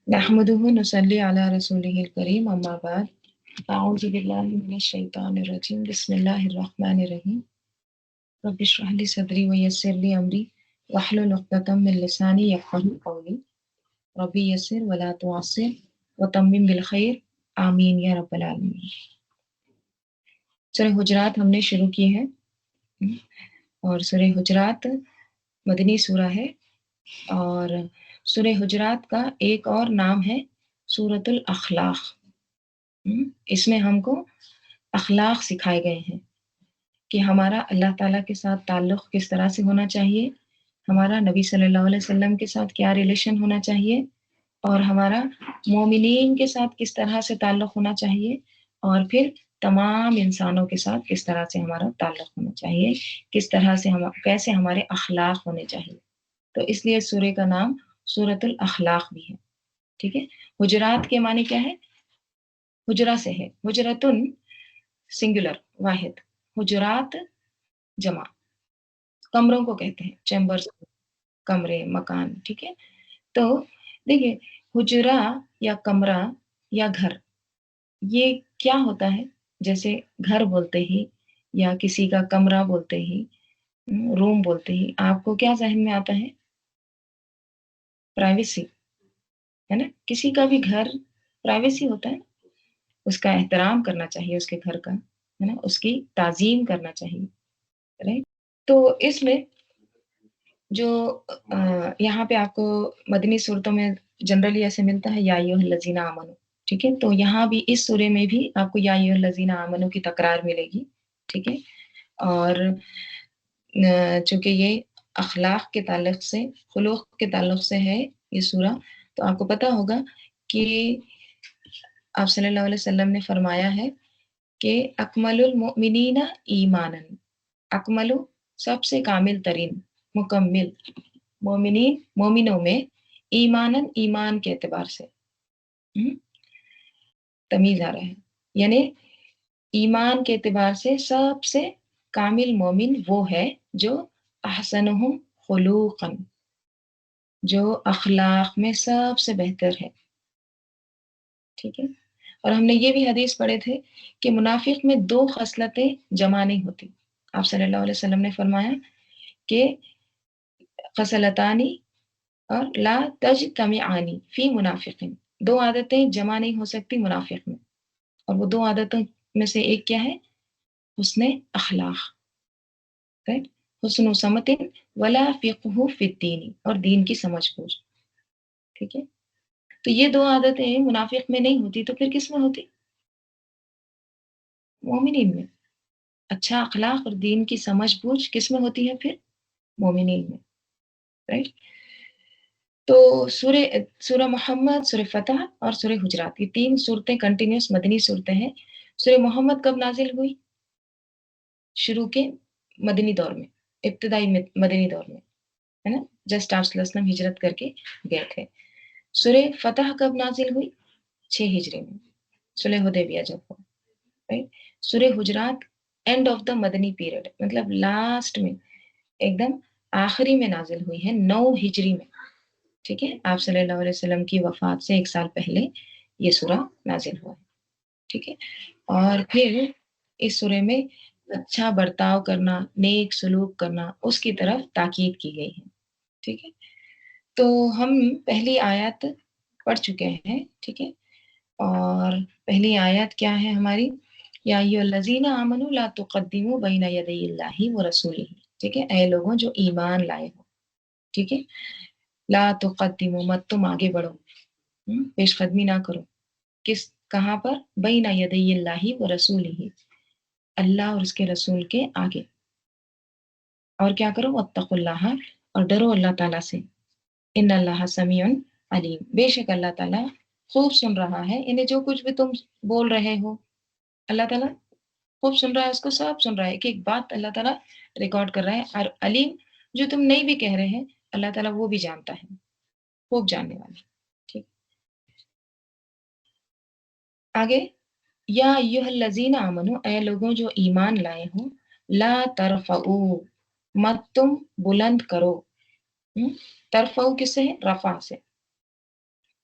नहमदुहु नुसल्ली अला रसूलिहिल करीम अम्मा बाद अऊज़ु बिल्लाहि मिनश शैतानिर रजीम बिस्मिल्लाहिर रहमानिर रहीम रब्बि इश्रह ली सदरी व यस्सिर ली अमरी वहलुल उक़दतम मिन लिसानी यफ़क़हू क़ौली रब्बी यस्सिर व ला तुअस्सिर व तम्मिम बिल खैर आमीन या रब्बल आलमीन। सूरह हुजरात हमने शुरू की है और सूरह हुजरात मदनी सूरा है और सूरह हुजरात का एक और नाम है सूरतुल अखलाक। इसमें हमको अखलाक सिखाए गए हैं कि हमारा अल्लाह ताला के साथ ताल्लुक़ किस तरह से होना चाहिए, हमारा नबी सल्लल्लाहु अलैहि वसल्लम के साथ क्या रिलेशन होना चाहिए और हमारा मोमिनीन के साथ किस तरह से ताल्लुक़ होना चाहिए और फिर तमाम इंसानों के साथ किस तरह से हमारा ताल्लुक़ होना चाहिए, किस तरह से हम कैसे हमारे अखलाक होने चाहिए। तो इसलिए सूरे का नाम सूरतुल अखलाक भी है। ठीक है। हुजरात के माने क्या है? हुजरा से है। हुजरतुन सिंगुलर वाहिद, हुजरात जमा, कमरों को कहते हैं, चैम्बर्स, कमरे, मकान। ठीक है। तो देखिए, हुजरा या कमरा या घर, ये क्या होता है? जैसे घर बोलते ही या किसी का कमरा बोलते ही, रूम बोलते ही आपको क्या ज़हन में आता है? प्राइवेसी, है ना? किसी का भी घर प्राइवेसी होता है ना, उसका एहतराम करना चाहिए उसके घर का, है ना? उसकी ताज़ीम करना चाहिए, राइट? तो इसमें जो यहाँ पे आपको मदनी सूरतों में जनरली ऐसे मिलता है या अय्युहल्लज़ीना आमनू, ठीक है? तो यहाँ भी इस सूरे में भी आपको या अय्युहल्लज़ीना आमनू की तकरार मिलेगी, ठीक है? और चूँकि ये अखलाक के ताल्लुक से, खुलूक के ताल्लुक से है ये सूरा, तो आपको पता होगा कि आप सल्लल्लाहु अलैहि वसल्लम ने फरमाया है कि अकमलुल मुमिनीना ईमानन, अकमलु सबसे कामिल तरीन, मुकम्मिल, मोमिनीन मोमिनों में, ईमानन ईमान के एतबार से, तमीज़ आ रहा है, यानी ईमान के एतबार से सबसे कामिल मोमिन वो है जो अहसनुहुम खुलूक़न, जो अखलाक में सबसे बेहतर है। ठीक है। और हमने ये भी हदीस पढ़े थे कि मुनाफिक में 2 खसलतें जमा नहीं होती। आप सल्लल्लाहु अलैहि वसल्लम ने फरमाया कि खसलतानी और ला तजतमिआनी फी मुनाफिकिन, 2 आदतें जमा नहीं हो सकती मुनाफिक में, और वो 2 आदतों में से एक क्या है? हुस्ने अखलाक, राइट? हुस्नु समतिन वला फ़िक़्हु फ़िद्दीन, और दीन की समझ-बूझ। ठीक है। तो ये 2 आदतें मुनाफिक में नहीं होती तो फिर किस में होती? मोमिनीन में। अच्छा अखलाक और दीन की समझ-बूझ किस में होती है फिर? मोमिनीन में, राइट? तो सूरह मोहम्मद, सूरह फतह और सूरह हुजरात, ये 3 सूरतें कंटिन्यूअस मदनी सूरतें हैं। सूरह मोहम्मद कब नाज़िल हुई? शुरू के मदनी दौर में, इब्तिदाई मदनी दौर में, है ना? जस्ट आप सल्लल्लाहु अलैहि वसल्लम हिजरत करके गए थे। सूरह फतह कब नाज़िल हुई? 6 हिजरी में, सुलह हुदैबिया जब हुआ, राइट? सूरह हुजरात एंड ऑफ द मदनी पीरियड, मतलब लास्ट में, एकदम आखिरी में नाज़िल हुई है, 9 हिजरी में। ठीक है। आप सल्लल्लाहु अलैहि वसल्लम की वफ़ात से 1 साल पहले ये सूरा नाज़िल हुआ है। ठीक है। और फिर इस सूरे में अच्छा बर्ताव करना, नेक सलूक करना, उसकी तरफ ताकीद की गई है। ठीक है। तो हम पहली आयत पढ़ चुके हैं, ठीक है। और पहली आयत क्या है हमारी? या अय्युहल्लज़ीना आमनू ला तुक़द्दिमू बैना यदैयिल्लाहि व रसूलिही। ठीक है। ऐ लोगों जो ईमान लाए हो, ठीक है। ला तुक़द्दिमू, मत तुम आगे बढ़ो, पेशकदमी ना करो। किस, कहाँ पर? बैना यदैयिल्लाहि व रसूलिही, अल्लाह और उसके रसूल के आगे। और क्या करो? वत्तक़ुल्लाह, और डरो अल्लाह ताला से। इन्नल्लाह समीउन अलीम, बेशक अल्लाह ताला खूब सुन रहा है। इन्हें जो कुछ भी तुम बोल रहे हो, अल्लाह ताला खूब सुन रहा है, उसको सब सुन रहा है। एक-एक बात अल्लाह ताला रिकॉर्ड कर रहा है। और अलीम, जो तुम नहीं भी कह रहे हैं, अल्लाह ताला वो भी जानता है, खूब जानने वाला। ठीक। आगे, या अय्युहल्लज़ीना आमनू, ऐ लोगों जो ईमान लाए हो, ला तरफ़ऊ, मत तुम बुलंद करो। तरफ़ऊ किससे है? रफ़ा से।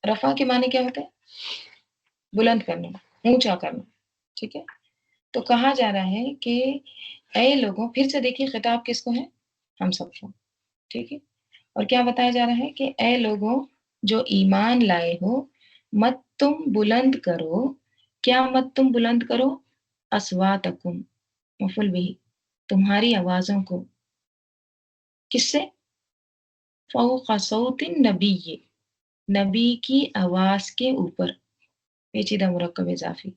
रफ़ा के माने क्या होता है? बुलंद करना, ऊँचा करना, ठीक है? तो कहा जा रहा है कि ऐ लोगों, फिर से देखिए खिताब किसको है? हम सबको, ठीक है? और क्या बताया जा रहा है कि ऐ लोगों जो ईमान लाए हो, मत तुम बुलंद करो, क्या मत तुम बुलंद करो? अस्वातकुम, मफ़ूल बिही, तुम्हारी आवाज़ों को, किससे? फ़ौक़ सौतिन नबिय्य, नबी की आवाज़ के ऊपर, पेचीदा मुरक्कब इज़ाफ़ी।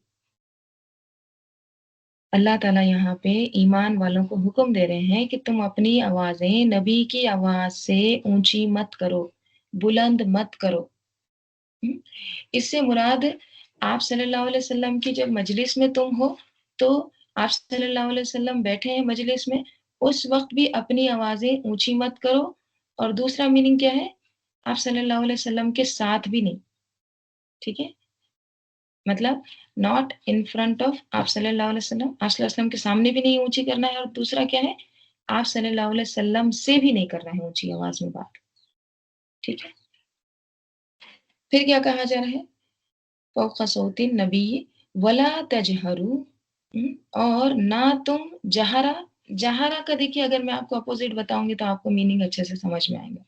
अल्लाह ताला यहाँ पे ईमान वालों को हुक्म दे रहे हैं कि तुम अपनी आवाज़ें नबी की आवाज़ से ऊँची मत करो, बुलंद मत करो। हुँ? इससे मुराद आप सल्लल्लाहु अलैहि वसल्लम की जब मजलिस में तुम हो, तो आप सल्लल्लाहु अलैहि वसल्लम बैठे हैं मजलिस में, उस वक़्त भी अपनी आवाज़ें ऊँची मत करो और दूसरा मीनिंग क्या है? आप सल्लल्लाहु अलैहि वसल्लम के साथ भी नहीं, ठीक है? मतलब नॉट इन फ्रंट ऑफ आप सल्लल्लाहु अलैहि वसल्लम, आप सल्लल्लाहु अलैहि वसल्लम के सामने भी नहीं ऊँची करना है और दूसरा क्या है? आप सल्लल्लाहु अलैहि वसल्लम से भी नहीं करना है ऊँची आवाज़ में बात, ठीक है? फिर क्या कहा जा रहा है? फ़ौक़ सौतिन नबी वला तजहरू, और ना तुम जहरा, जहरा का देखिए अगर मैं आपको अपोज़िट बताऊँगी तो आपको मीनिंग अच्छे से समझ में आएगा।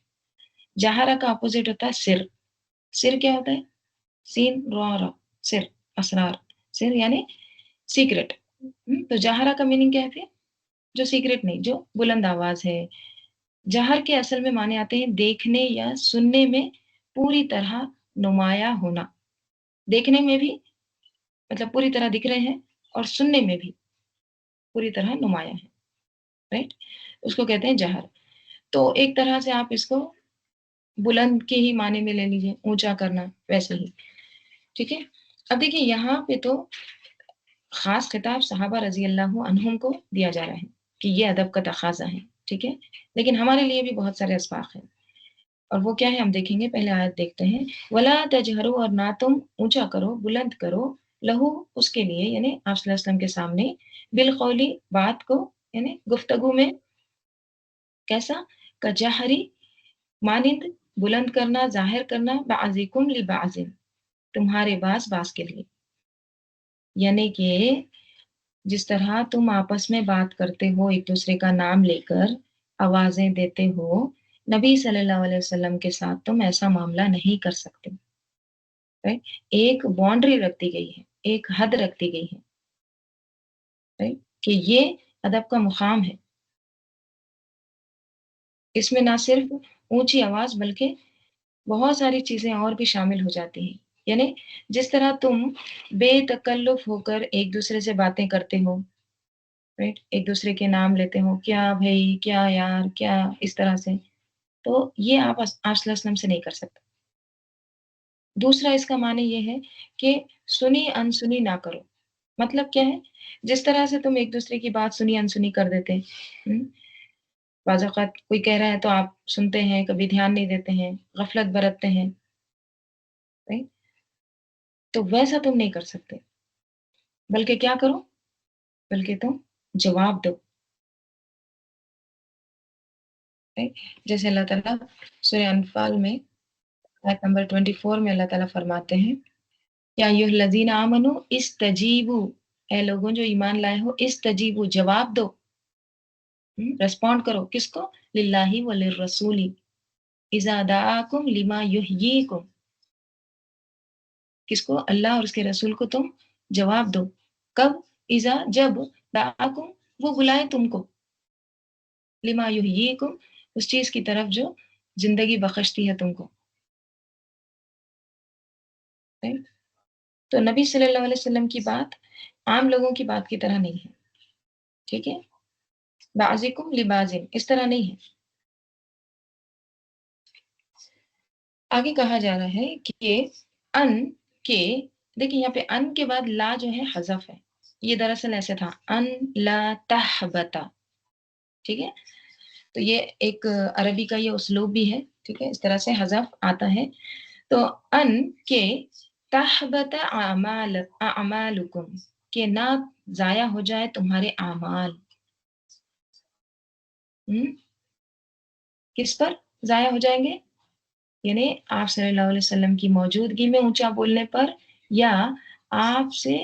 जहरा का अपोज़िट होता है सिर। सिर क्या होता है? सीन र रा, सिर, असरार। सिर यानी सीक्रेट। तो जहरा का मीनिंग क्या है फिर? जो सीक्रेट नहीं, जो बुलंद आवाज़ है। जहर के असल में माने आते हैं देखने या सुनने में पूरी तरह नुमाया होना। देखने में भी मतलब पूरी तरह दिख रहे हैं और सुनने में भी पूरी तरह नुमाया है, राइट? उसको कहते हैं जहर। तो एक तरह से आप इसको बुलंद के ही माने में ले लीजिए, ऊँचा करना वैसे ही, ठीक है? अब देखिए यहाँ पे तो ख़ास खिताब सहाबा रज़ी अल्लाहु अन्हुम को दिया जा रहा है कि ये अदब का तक़ाज़ा है, ठीक है? लेकिन हमारे लिए भी बहुत सारे असबाक़ हैं और वो क्या है हम देखेंगे, पहले आयत देखते हैं। वला तजहरु, और ना तुम ऊँचा करो, बुलंद करो, लहू उसके लिए यानी आप सल्लल्लाहु अलैहि वसल्लम के सामने, बिल क़ौली बात को यानी गुफ्तगू में, कैसा? कजहरी मानिंद बुलंद करना, ज़ाहिर करना, बअज़िकुम लिबअज़िन, तुम्हारे बाज़ बाज़ के लिए। यानी कि जिस तरह तुम आपस में बात करते हो, एक-दूसरे का नाम लेकर आवाज़ें देते हो, नबी सल्लल्लाहु अलैहि वसल्लम के साथ तुम ऐसा मामला नहीं कर सकते, राइट? एक बाउंड्री रख दी गई है, एक हद रख दी गई है, राइट? कि ये अदब का मुक़ाम है। इसमें ना सिर्फ़ ऊँची आवाज़ बल्कि बहुत सारी चीज़ें और भी शामिल हो जाती हैं। यानी जिस तरह तुम बेतकल्लुफ़ होकर एक-दूसरे से बातें करते हो, राइट? एक-दूसरे के नाम लेते हो, क्या भई, क्या यार, क्या इस तरह से, तो ये आप सल्लल्लाहु अलैहि वसल्लम से नहीं कर सकते। दूसरा इसका माने ये है कि सुनी-अनसुनी ना करो। मतलब क्या है? जिस तरह से तुम एक-दूसरे की बात सुनी-अनसुनी कर देते हैं, हुँ? बाज़ औक़ात कोई कह रहा है तो आप सुनते हैं, कभी ध्यान नहीं देते हैं, ग़फ़लत बरतते हैं, राइट? तो वैसा तुम नहीं कर सकते। बल्कि क्या करो? बल्कि तुम जवाब दो, राइट? जैसे अल्लाह ताला सूरह अनफ़ाल में आयत नंबर 24 में अल्लाह ताला फरमाते हैं, या अय्युहल्लज़ीना आमनू इस्तजीबू, ऐ लोगों जो ईमान लाए हो, इस्तजीबू जवाब दो, रिस्पॉन्ड करो किसको? लिल्लाहि व लिर्रसूली इज़ा दआकुम लिमा युहयीकुम, किसको? अल्लाह और उसके रसूल को तुम जवाब दो। कब? इज़ा जब दआकुम वो बुलाए तुमको, लिमा युहयीकुम उस चीज़ की तरफ जो ज़िंदगी बख़शती है तुमको, राइट? तो नबी सल्लल्लाहु अलैहि वसल्लम की बात आम लोगों की बात की तरह नहीं है, ठीक है? बाज़िकुम लिबाज़िन इस तरह नहीं है। आगे कहा जा रहा है कि अन के, देखिए यहाँ पे अन के बाद ला जो है हज़फ है। ये दरअसल ऐसे था अन ला तहबता, ठीक है? तो ये एक अरबी का ये उसलूब भी है, ठीक है? इस तरह से हज़फ आता है। तो अन के तहबत अमालुकुम, कि ना ज़ाया हो जाए तुम्हारे अमाल। हुँ? किस पर ज़ाया हो जाएँगे? यानी आप सल्लल्लाहु अलैहि वसल्लम की मौजूदगी में ऊँचा बोलने पर या आपसे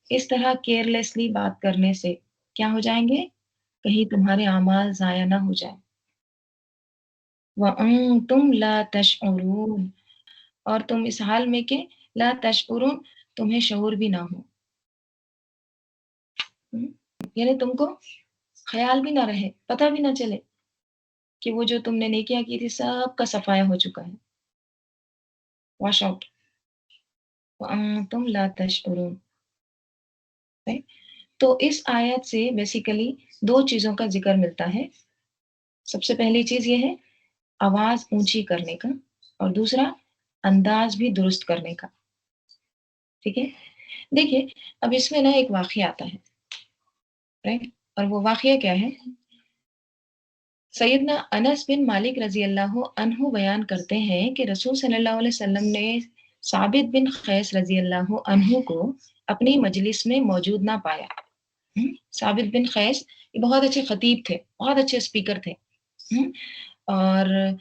इस तरह केयरलेसली बात करने से क्या हो जाएँगे? कहीं तुम्हारे अमाल ज़ाया ना हो जाएँ। वअंतुम ला तशऊरून और तुम इस हाल में कि ला तशऊरून तुम्हें शऊर भी ना हो। हुँ? यानी तुमको ख़याल भी ना रहे, पता भी ना चले कि वो जो तुमने नेकियाँ की थी सब का सफ़ाया हो चुका है, वॉश आउट। वअंतुम ला तशऊरून, राइट? तो इस आयत से बेसिकली 2 चीज़ों का ज़िक्र मिलता है। सबसे पहली चीज़ ये है आवाज़ ऊँची करने का और दूसरा अंदाज़ भी दुरुस्त करने का, ठीक है? देखिए, अब इसमें ना एक वाक़या आता है, राइट? और वो वाक़या क्या है? सैयदना अनस बिन मालिक रज़ियल्लाहु अन्हु बयान करते हैं कि रसूल सल्लल्लाहु अलैहि वसल्लम ने साबित बिन क़ैस रज़ियल्लाहु अन्हु को अपनी मजलिस में मौजूद ना पाया। हुँ? साबित बिन क़ैस ये बहुत अच्छे ख़तीब थे, बहुत अच्छे स्पीकर थे। हुँ? और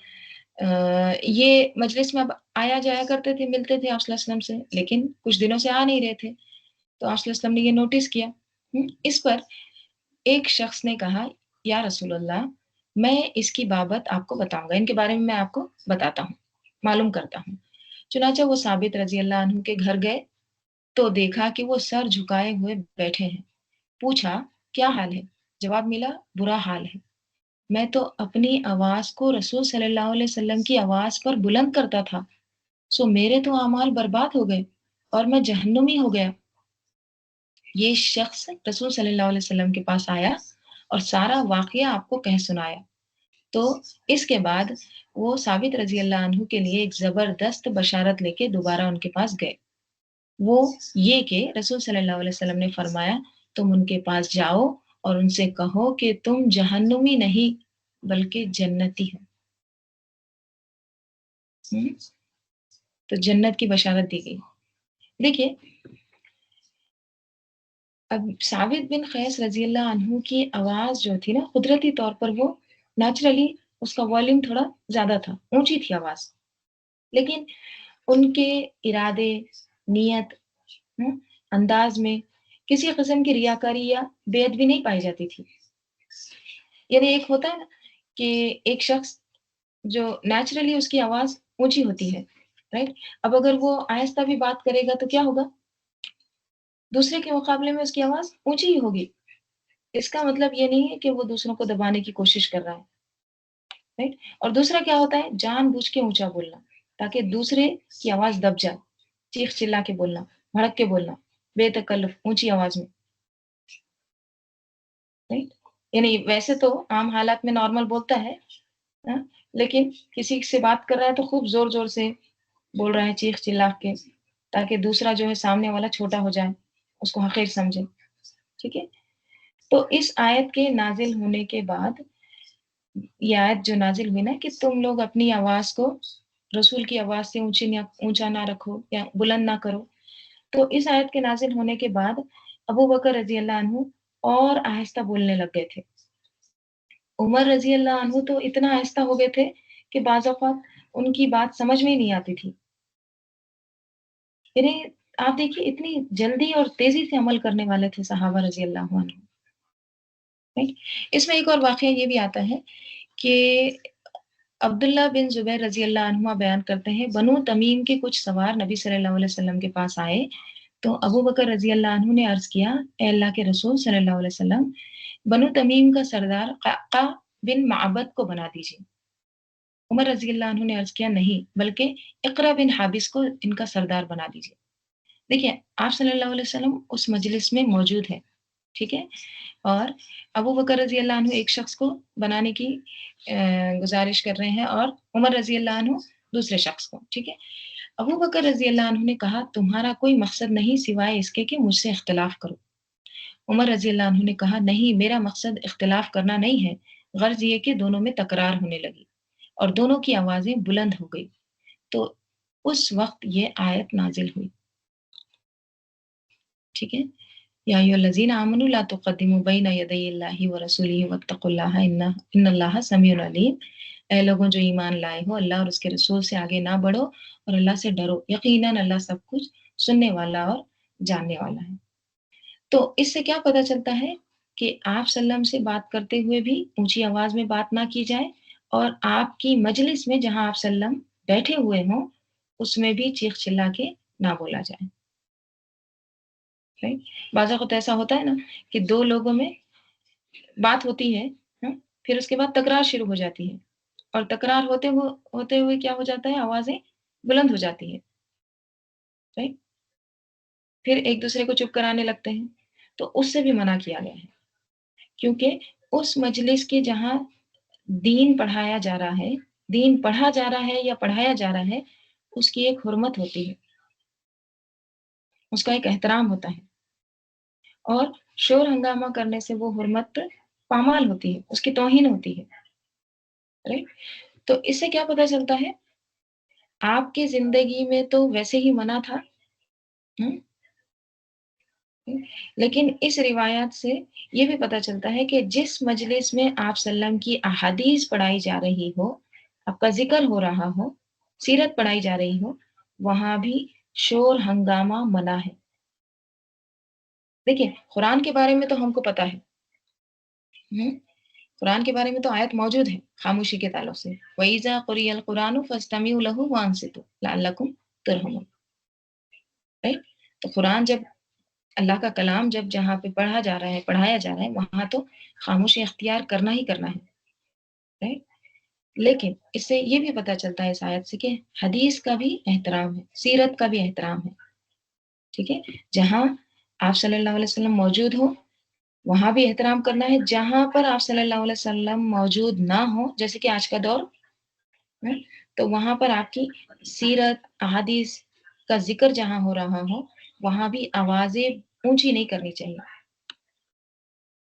ये मजलिस में अब आया जाया करते थे, मिलते थे आप सल्लल्लाहु अलैहि वसल्लम से, लेकिन कुछ दिनों से आ नहीं रहे थे। तो आप सल्लल्लाहु अलैहि वसल्लम ने ये नोटिस किया। इस पर एक शख्स ने कहा, या रसूल अल्लाह, मैं इसकी बाबत आपको बताऊँगा, इनके बारे में मैं आपको बताता हूँ, मालूम करता हूँ। चुनांचे वो साबित रज़ी अल्लाह अन्हु के घर गए, तो देखा कि वो सर झुकाए हुए बैठे हैं। पूछा, क्या हाल है? जवाब मिला, बुरा हाल है। मैं तो अपनी आवाज़ को रसूल सल्लल्लाहु अलैहि वसल्लम की आवाज़ पर बुलंद करता था, सो मेरे तो अमाल बर्बाद हो गए और मैं जहन्नुमी हो गया। ये शख्स रसूल सल्लल्लाहु अलैहि वसल्लम के पास आया और सारा वाक़या आपको कह सुनाया। तो इसके बाद वो साबित रज़ी अल्लाह अन्हु के लिए एक ज़बरदस्त बशारत लेके दोबारा उनके पास गए। वो ये कि रसूल सल्लल्लाहु अलैहि वसल्लम ने फरमाया, तुम उनके पास जाओ और उनसे कहो कि तुम जहन्नुमी नहीं, बल्कि जन्नती हो। हुँ? तो जन्नत की बशारत दी गई। देखिए, अब साबित बिन क़ैस रज़ियल्लाहु अन्हु की आवाज़ जो थी ना, कुदरती तौर पर वो नेचुरली उसका वॉल्यूम थोड़ा ज़्यादा था, ऊँची थी आवाज़। लेकिन उनके इरादे, नियत, हुँ, अंदाज़ में किसी किस्म की रियाकारी या बेअदबी नहीं पाई जाती थी। यानी एक होता है ना कि एक शख्स जो नेचुरली उसकी आवाज़ ऊँची होती है, राइट? अब अगर वो आहिस्ता भी बात करेगा तो क्या होगा? दूसरे के मुकाबले में उसकी आवाज़ ऊँची ही होगी। इसका मतलब ये नहीं है कि वो दूसरों को दबाने की कोशिश कर रहा है, राइट? और दूसरा क्या होता है जानबूझ के ऊँचा बोलना, ताकि दूसरे की आवाज़ दब जाए, चीख-चिल्ला के बोलना, भड़क के बोलना, बेतकल्लुफ़ ऊँची आवाज़ में, राइट? यानी वैसे तो आम हालात में नॉर्मल बोलता है, हाँ? लेकिन किसी से बात कर रहा है तो खूब ज़ोर-ज़ोर से बोल रहा है चीख-चिल्ला के, ताकि दूसरा जो है सामने वाला छोटा हो जाए, उसको हक़ीर समझे, ठीक है? तो इस आयत के नाज़िल होने के बाद ये आयत जो नाज़िल हुई ना कि तुम लोग अपनी आवाज़ को रसूल की आवाज़ से ऊँचा ना रखो या बुलंद ना करो। तो इस आयत के नाज़िल होने के बाद अबू बकर रज़ी अल्लाह अन्हु और आहिस्ता बोलने लग गए थे। उमर रज़ी अल्लाह अन्हु तो इतना आहिस्ता हो गए थे कि बाज़ औक़ात उनकी बात समझ में ही नहीं आती थी। यानी आप देखिए इतनी जल्दी और तेज़ी से अमल करने वाले थे सहाबा रज़ी अल्लाह अन्हु, राइट? इसमें एक और वाक़या ये भी आता है कि अब्दुल्ला बिन ज़ुबैर रज़ी अल्लाह अन्हुमा बयान करते हैं, बनु तमीम के कुछ सवार नबी सल्लल्लाहु अलैहि वसल्लम के पास आए, तो अबू बकर रज़ी अल्लाह अन्हु ने अर्ज़ किया, "ए अल्लाह के रसूल सल्लल्लाहु अलैहि वसल्लम, बनु तमीम का सरदार क़अक़ा बिन माबद को बना दीजिए।" उमर रज़ी अल्लाह अन्हु ने अर्ज़ किया, "नहीं, बल्कि इक़रा बिन हाबिस को इनका सरदार बना दीजिए।" देखिए, आप सल्लल्लाहु अलैहि वसल्लम उस मजलिस में मौजूद हैं, ठीक है? और अबू बकर रज़ी अल्लाह अन्हु एक शख्स को बनाने की गुज़ारिश कर रहे हैं और उमर रज़ी अल्लाह अन्हु दूसरे शख्स को, ठीक है? अबू बकर रज़ी अल्लाह अन्हु ने कहा, "तुम्हारा कोई मकसद नहीं सिवाय इसके कि मुझसे इख्तिलाफ़ करो।" उमर रज़ी अल्लाह अन्हु ने कहा, "नहीं, मेरा मकसद इख्तिलाफ़ करना नहीं है, गर्ज़ ये कि दोनों में तकरार होने लगी और दोनों की आवाज़ें बुलंद हो गई।" तो उस वक़्त ये आयत नाज़िल हुई, ठीक है? या अय्युहल्लज़ीना आमनू ला तुक़द्दिमू बैना यदयिल्लाहि व रसूलिहि वत्तक़ुल्लाहा इन्नल्लाहा समीउन अलीम। اے لوگوں جو ایمان لائے ہو، اللہ اور اس کے رسول سے آگے نہ بڑھو اور اللہ سے ڈرو، یقیناً اللہ سب کچھ سننے والا اور جاننے والا ہے۔ تو اس سے کیا پتہ چلتا ہے کہ آپ صلی اللہ علیہ وسلم سے بات کرتے ہوئے بھی اونچی آواز میں بات نہ کی جائے، اور آپ کی مجلس میں جہاں آپ صلی اللہ علیہ وسلم بیٹھے ہوئے ہوں اس میں بھی چیخ چلا کے نہ بولا جائے۔ رائٹ؟ بعض اوقات ایسا ہوتا ہے نا کہ دو لوگوں میں بات ہوتی ہے، ہاں، پھر اس کے بعد تکرار شروع ہو جاتی ہے، اور تکرار ہوتے ہوئے کیا ہو جاتا ہے، آوازیں بلند ہو جاتی ہے، رائٹ؟ پھر ایک دوسرے کو چپ کرانے لگتے ہیں، تو اس سے بھی منع کیا گیا ہے، کیونکہ اس مجلس کے جہاں دین پڑھایا جا رہا ہے، دین پڑھا جا رہا ہے یا پڑھایا جا رہا ہے، اس کی ایک حرمت ہوتی ہے، اس کا ایک احترام ہوتا ہے، اور شور ہنگامہ کرنے سے وہ حرمت پامال ہوتی ہے، اس کی توہین ہوتی ہے، رائٹ؟ تو اس سے کیا پتہ چلتا ہے، آپ کی زندگی میں تو ویسے ہی منع تھا، ہم، لیکن اس روایات سے یہ بھی پتہ چلتا ہے کہ جس مجلس میں آپ صلی اللہ علیہ وسلم کی احادیث پڑھائی جا رہی ہو، آپ کا ذکر ہو رہا ہو، سیرت پڑھائی جا رہی ہو، وہاں بھی شور ہنگامہ منع ہے۔ دیکھیں، قرآن کے بارے میں تو ہم کو پتہ ہے، ہم، قرآن کے بارے میں تو آیت موجود ہے خاموشی کے تعلق سے، وَإِذَا قُرِئَ الْقُرْآنُ فَاسْتَمِعُوا لَهُ وَأَنصِتُوا لَعَلَّكُمْ تُرْحَمُونَ، رائٹ؟ تو قرآن جب، اللہ کا کلام جب جہاں پہ پڑھا جا رہا ہے، پڑھایا جا رہا ہے، وہاں تو خاموشی اختیار کرنا ہی کرنا ہے، رائٹ؟ لیکن اس سے یہ بھی پتہ چلتا ہے اس آیت سے کہ حدیث کا بھی احترام ہے، سیرت کا بھی احترام ہے، ٹھیک ہے؟ جہاں آپ صلی اللہ علیہ وسلم موجود ہو وہاں بھی احترام کرنا ہے، جہاں پر آپ صلی اللہ علیہ وسلم موجود نہ ہو، جیسے کہ آج کا دور ہے، تو وہاں پر آپ کی سیرت، احادیث کا ذکر جہاں ہو رہا ہو، وہاں بھی آوازیں اونچی نہیں کرنی چاہیے،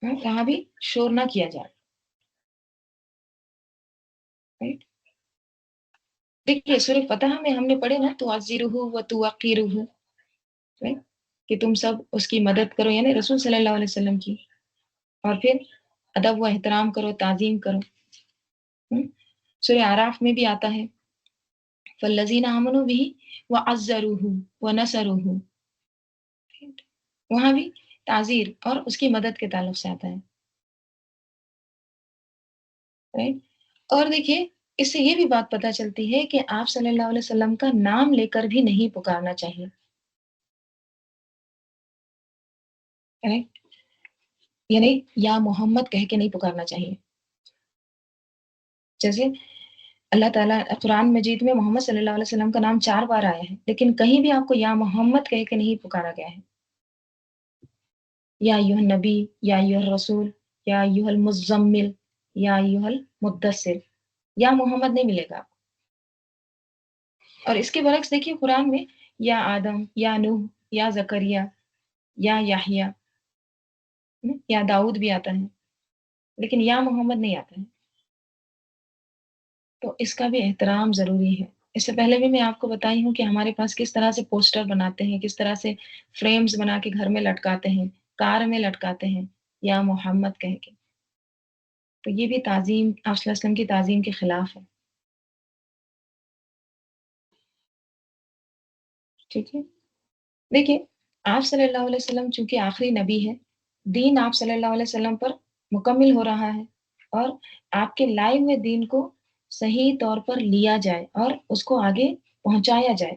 وہاں بھی شور نہ کیا جائے، رائٹ؟ دیکھیے سورہ فتح میں ہم نے پڑھے نا، تُعَزِّرُهُ وَتُوَقِّرُهُ، رائٹ؟ کہ تم سب اس کی مدد کرو، یعنی رسول صلی اللہ علیہ وسلم کی، اور پھر ادب و احترام کرو، تعظیم کرو۔ سورہ اعراف میں بھی آتا ہے، فَالَّذِينَ آمَنُوا بِهِ وَعَزَّرُوهُ وَنَصَرُوهُ، وہاں بھی تعزیر اور اس کی مدد کے تعلق سے آتا ہے، رائٹ؟ اور دیکھیے اس سے یہ بھی بات پتہ چلتی ہے کہ آپ صلی اللہ علیہ وسلم کا نام لے کر بھی نہیں پکارنا چاہیے، رائٹ؟ یعنی یا محمد کہہ کے نہیں پکارنا چاہیے، جیسے اللہ تعالیٰ قرآن مجید میں محمد صلی اللہ علیہ وسلم کا نام 4 بار آیا ہے، لیکن کہیں بھی آپ کو یا محمد کہہ کے نہیں پکارا گیا ہے۔ یا ایھا النبی، یا ایھا الرسول، یا ایھا المزمل، یا ایھا المدثر، یا محمد نہیں ملے گا۔ اور اس کے برعکس دیکھیے قرآن میں یا آدم، یا نوح، یا زکریا، یا یحییٰ، یا داؤد بھی آتا ہے، لیکن یا محمد نہیں آتا ہے، تو اس کا بھی احترام ضروری ہے۔ اس سے پہلے بھی میں آپ کو بتائی ہوں کہ ہمارے پاس کس طرح سے پوسٹر بناتے ہیں، کس طرح سے فریمز بنا کے گھر میں لٹکاتے ہیں، کار میں لٹکاتے ہیں، یا محمد کہہ کے، تو یہ بھی تعظیم، آپ صلی اللہ علیہ وسلم کی تعظیم کے خلاف ہے، ٹھیک ہے؟ دیکھیے آپ صلی اللہ علیہ وسلم چونکہ آخری نبی ہے، دین آپ صلی اللہ علیہ وسلم پر مکمل ہو رہا ہے، اور آپ کے لائے ہوئے دین کو صحیح طور پر لیا جائے اور اس کو آگے پہنچایا جائے،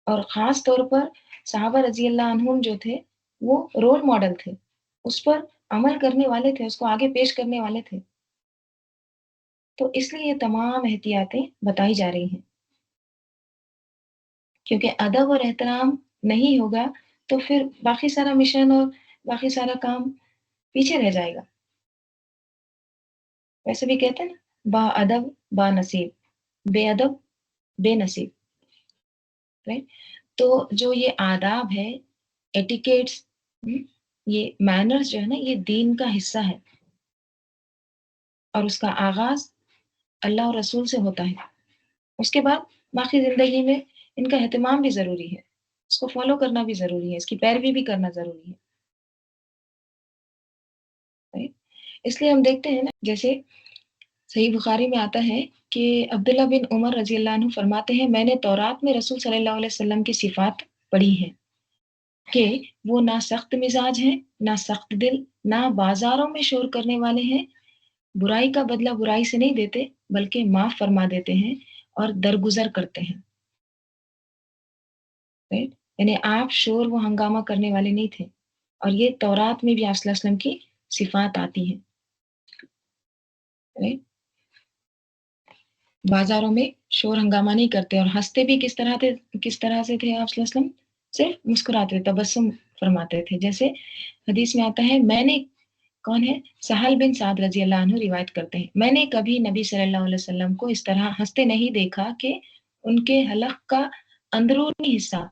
اور خاص طور پر صحابہ رضی اللہ عنہم جو تھے وہ رول ماڈل تھے، اس پر عمل کرنے والے تھے، اس کو آگے پیش کرنے والے تھے، تو اس لیے یہ تمام احتیاطیں بتائی جا رہی ہیں، کیونکہ ادب اور احترام نہیں ہوگا تو پھر باقی سارا مشن اور باقی سارا کام پیچھے رہ جائے گا۔ ویسے بھی کہتے ہیں نا، با ادب با نصیب، بے ادب بے نصیب، رائٹ؟ تو جو یہ آداب ہے، ایٹیکیٹس، یہ مینرز جو ہے نا، یہ دین کا حصہ ہے، اور اس کا آغاز اللہ اور رسول سے ہوتا ہے، اس کے بعد باقی زندگی میں ان کا اہتمام بھی ضروری ہے، اس کو فالو کرنا بھی ضروری ہے، اس کی پیروی بھی کرنا ضروری ہے، right؟ اس لیے ہم دیکھتے ہیں نا، جیسے صحیح بخاری میں آتا ہے کہ عبداللہ بن عمر رضی اللہ عنہ فرماتے ہیں میں نے تورات میں رسول صلی اللہ علیہ وسلم کی صفات پڑھی ہیں کہ وہ نہ سخت مزاج ہیں، نہ سخت دل، نہ بازاروں میں شور کرنے والے ہیں، برائی کا بدلہ برائی سے نہیں دیتے بلکہ معاف فرما دیتے ہیں اور درگزر کرتے ہیں، رائٹ؟ یعنی آپ شور و ہنگامہ کرنے والے نہیں تھے، اور یہ تورات میں بھی آپ صلی اللہ علیہ وسلم کی صفات آتی ہیں، رائٹ؟ بازاروں میں شور ہنگامہ نہیں کرتے، اور ہنستے بھی کس طرح سے تھے آپ صلی اللہ علیہ وسلم؟ صرف مسکراتے، تبسم فرماتے تھے، جیسے حدیث میں آتا ہے میں نے، کون ہے؟ سہل بن سعد رضی اللہ عنہ روایت کرتے ہیں میں نے کبھی نبی صلی اللہ علیہ وسلم کو اس طرح ہنستے نہیں دیکھا کہ ان کے حلق کا اندرونی حصہ،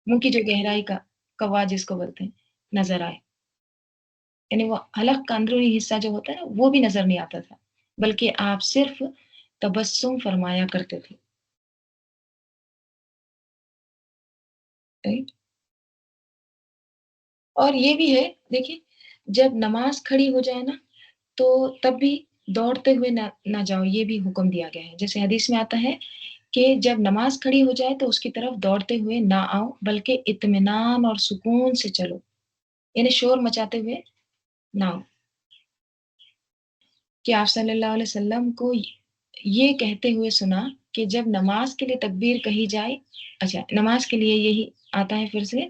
منہ کی جو گہرائی کا کوا جس کو بولتے ہیں، نظر آئے، یعنی وہ حلق کا اندرونی حصہ جو ہوتا ہے نا وہ بھی نظر نہیں آتا تھا، بلکہ آپ صرف تبسم فرمایا کرتے تھے، right؟ اور یہ بھی ہے، دیکھیں، جب نماز کھڑی ہو جائے نا تو تب بھی دوڑتے ہوئے نہ جاؤ، یہ بھی حکم دیا گیا ہے، جیسے حدیث میں آتا ہے کہ جب نماز کھڑی ہو جائے تو اس کی طرف دوڑتے ہوئے نہ آؤ بلکہ اطمینان اور سکون سے چلو، یعنی شور مچاتے ہوئے نہ آؤ، کہ آپ صلی اللہ علیہ وسلم کو یہ کہتے ہوئے سنا کہ جب نماز کے لیے تکبیر کہی جائے، اچھا نماز کے لیے یہی آتا ہے پھر سے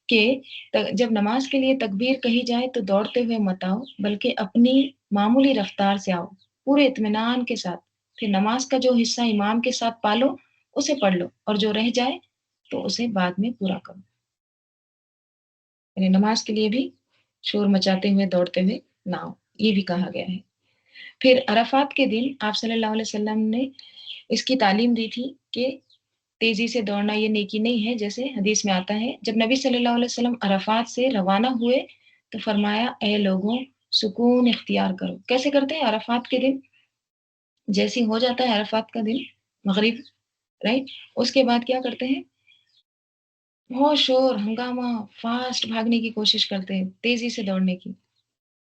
کہ جب نماز کے لیے تکبیر کہی جائے تو دوڑتے ہوئے مت آؤ بلکہ اپنی معمولی رفتار سے آؤ پورے اطمینان کے ساتھ، پھر نماز کا جو حصہ امام کے ساتھ پالو اسے پڑھ لو اور جو رہ جائے تو اسے بعد میں پورا کرو، یعنی نماز کے لیے بھی شور مچاتے ہوئے دوڑتے ہوئے نہ آؤ، یہ بھی کہا گیا ہے۔ پھر عرفات کے دن آپ صلی اللہ علیہ وسلم نے اس کی تعلیم دی تھی کہ تیزی سے دوڑنا یہ نیکی نہیں ہے، جیسے حدیث میں آتا ہے جب نبی صلی اللہ علیہ وسلم عرفات سے روانہ ہوئے تو فرمایا اے لوگوں سکون اختیار کرو، کیسے کرتے ہیں عرفات کے دن؟ جیسے ہو جاتا ہے عرفات کا دن مغرب، رائٹ، اس کے بعد کیا کرتے ہیں؟ بہت شور ہنگامہ، فاسٹ بھاگنے کی کوشش کرتے ہیں، تیزی سے دوڑنے کی،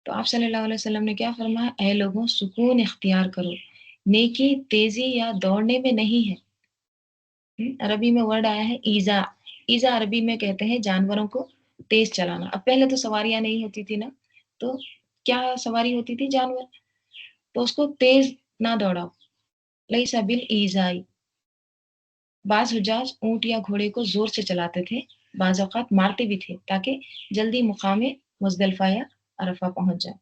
تو آپ صلی اللہ علیہ وسلم نے کیا فرمایا؟ اے لوگوں سکون اختیار کرو، نیکی تیزی یا دوڑنے میں نہیں ہے، عربی میں ورڈ آیا ہے ایزا، ایزا عربی میں کہتے ہیں جانوروں کو تیز چلانا، اب پہلے تو سواریاں نہیں ہوتی تھی نا، تو کیا سواری ہوتی تھی؟ جانور، تو اس کو تیز نہ دوڑاؤ، لیسا بالایذاء، بعض حجاج اونٹ یا گھوڑے کو زور سے چلاتے تھے، بعض اوقات مارتے بھی تھے تاکہ جلدی مقام مزدلفہ یا عرفہ پہنچ جائے،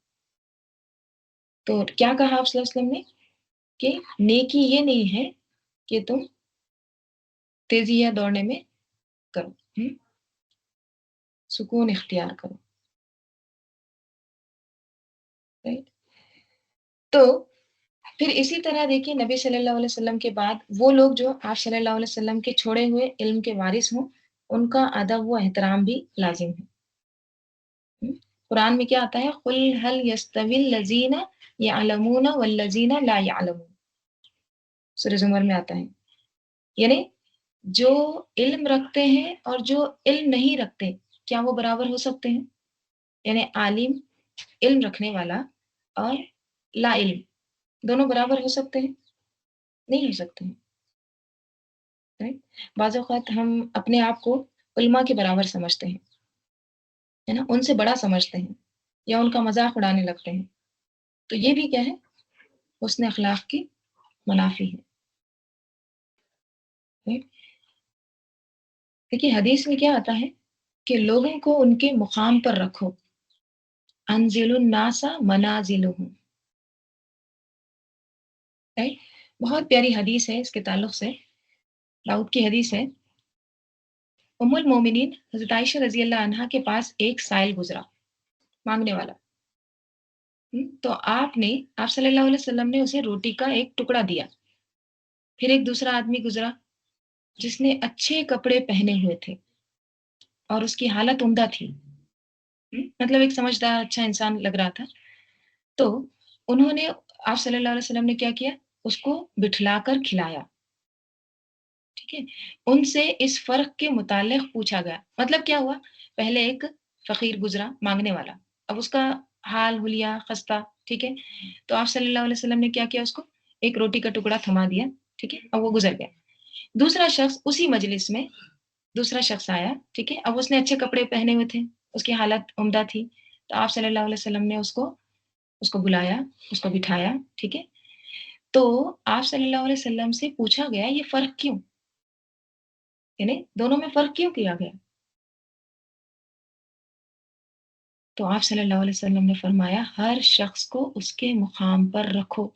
تو کیا کہا آپ صلی اللہ علیہ وسلم نے کہ نیکی یہ نہیں ہے کہ تم تیزی یا دوڑنے میں کرو، سکون اختیار کرو، رائٹ؟ تو پھر اسی طرح دیکھیے نبی صلی اللہ علیہ وسلم کے بعد وہ لوگ جو آپ صلی اللہ علیہ وسلم کے چھوڑے ہوئے علم کے وارث ہوں ان کا ادب و احترام بھی لازم ہے، قرآن میں کیا آتا ہے؟ قل هل يستوي الذين يعلمون والذين لا يعلمون، سورہ زمر میں آتا ہے، یعنی جو علم رکھتے ہیں اور جو علم نہیں رکھتے کیا وہ برابر ہو سکتے ہیں؟ یعنی عالم، علم رکھنے والا اور لا علم دونوں برابر ہو سکتے ہیں؟ نہیں ہو سکتے ہیں، right؟ بعض اوقات ہم اپنے آپ کو علماء کے برابر سمجھتے ہیں، ہے نا، ان سے بڑا سمجھتے ہیں یا ان کا مذاق اڑانے لگتے ہیں، تو یہ بھی کیا ہے؟ حسن اخلاق کی منافی ہے، right؟ دیکھیے حدیث میں کیا آتا ہے کہ لوگوں کو ان کے مقام پر رکھو، انزل الناس منازلہم، right؟ بہت پیاری حدیث ہے اس کے تعلق سے، داؤد کی حدیث ہے، ام المومنین حضرت عائشہ رضی اللہ عنہا کے پاس ایک سائل گزرا، مانگنے والا، تو آپ صلی اللہ علیہ وسلم نے اسے روٹی کا ایک ٹکڑا دیا، پھر ایک دوسرا آدمی گزرا جس نے اچھے کپڑے پہنے ہوئے تھے اور اس کی حالت عمدہ تھی، مطلب ایک سمجھدار اچھا انسان لگ رہا تھا، تو انہوں نے، آپ صلی اللہ علیہ وسلم نے کیا کیا؟ اس کو بٹھلا کر کھلایا، ٹھیک ہے، ان سے اس فرق کے متعلق پوچھا گیا، مطلب کیا ہوا؟ پہلے ایک فقیر گزرا، مانگنے والا، اب اس کا حال حلیہ خستہ، ٹھیک ہے؟ تو آپ صلی اللہ علیہ وسلم نے کیا کیا اس کو؟ ایک روٹی کا ٹکڑا تھما دیا، ٹھیک ہے؟ اور وہ گزر گیا۔ دوسرا شخص اسی مجلس میں دوسرا شخص آیا، ٹھیک ہے؟ اب اس نے اچھے کپڑے پہنے ہوئے تھے، اس کی حالت عمدہ تھی، تو آپ صلی اللہ علیہ وسلم نے اس کو بلایا، اس کو بٹھایا، ٹھیک ہے؟ تو آپ صلی اللہ علیہ وسلم سے پوچھا گیا یہ فرق کیوں؟ یعنی دونوں میں فرق کیوں کیا گیا؟ تو آپ صلی اللہ علیہ وسلم نے فرمایا ہر شخص کو اس کے مقام پر رکھو،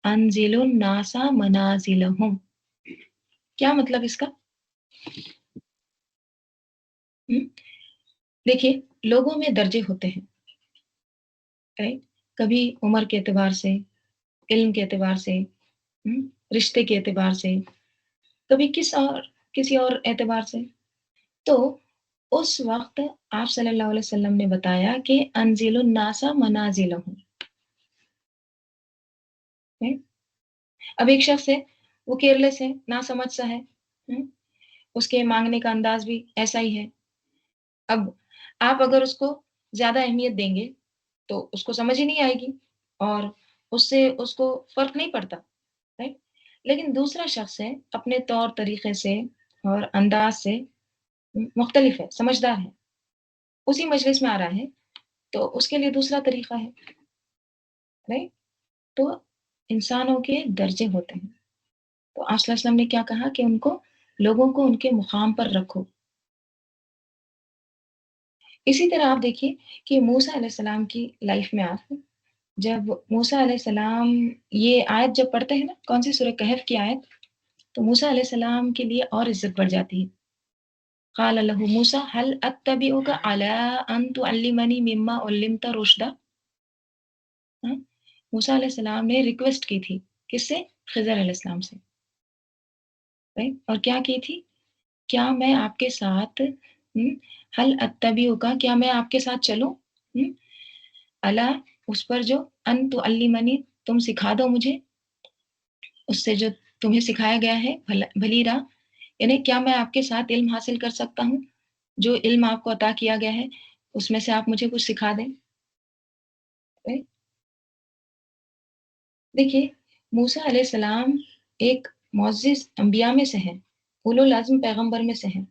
انزل الناس منازلہم۔ کیا مطلب اس کا؟ ہم؟ دیکھیے، لوگوں میں درجے ہوتے ہیں، right؟ کبھی عمر کے اعتبار سے، علم کے اعتبار سے، ہم؟ رشتے کے اعتبار سے، کبھی کسی اور اعتبار سے۔ تو اس وقت آپ صلی اللہ علیہ وسلم نے بتایا کہ انزل الناس منازلہم، right؟ اب ایک شخص ہے، وہ کیئرلیس ہے، نا سمجھ سا ہے، ہم؟ اس کے مانگنے کا انداز بھی ایسا ہی ہے۔ اب آپ اگر اس کو زیادہ اہمیت دیں گے تو اس کو سمجھ ہی نہیں آئے گی، اور اس سے اس کو فرق نہیں پڑتا، رائٹ؟ لیکن دوسرا شخص ہے، اپنے طور طریقے سے اور انداز سے مختلف ہے، سمجھدار ہے، اسی مجلس میں آ رہا ہے، تو اس کے لیے دوسرا طریقہ ہے، رائٹ؟ تو انسانوں کے درجے ہوتے ہیں، تو آپ صلی اللہ علیہ وسلم نے کیا کہا کہ ان کو، لوگوں کو ان کے مقام پر رکھو۔ اسی طرح آپ دیکھیے کہ موسیٰ علیہ السلام کی لائف میں آپ جب موسیٰ علیہ السلام یہ آیت جب پڑھتے ہیں نا، کون سی سورہ کہف کی آیت، تو موسیٰ علیہ السلام کے لیے اور عزت بڑھ جاتی ہے۔ قال له موسیٰ هل اتبعك على ان تعلمني مما علمت رشدا۔ ہاں؟ موسیٰ علیہ السلام نے ریکویسٹ کی تھی، کس سے؟ خضر علیہ السلام سے، right؟ اور کیا کی تھی؟ کیا میں آپ کے ساتھ، حل اتبعک، کیا میں آپ کے ساتھ چلوں، اللہ اس پر جو ان تعلمنی، تم سکھا دو مجھے، اس سے جو تمہیں سکھایا گیا ہے بھلی راہ، یعنی کیا میں آپ کے ساتھ علم حاصل کر سکتا ہوں؟ جو علم آپ کو عطا کیا گیا ہے اس میں سے آپ مجھے کچھ سکھا دیں، right؟ دیکھیے، موسیٰ علیہ السلام ایک معزز انبیاء میں سے ہیں، اولو العزم پیغمبر میں سے ہیں۔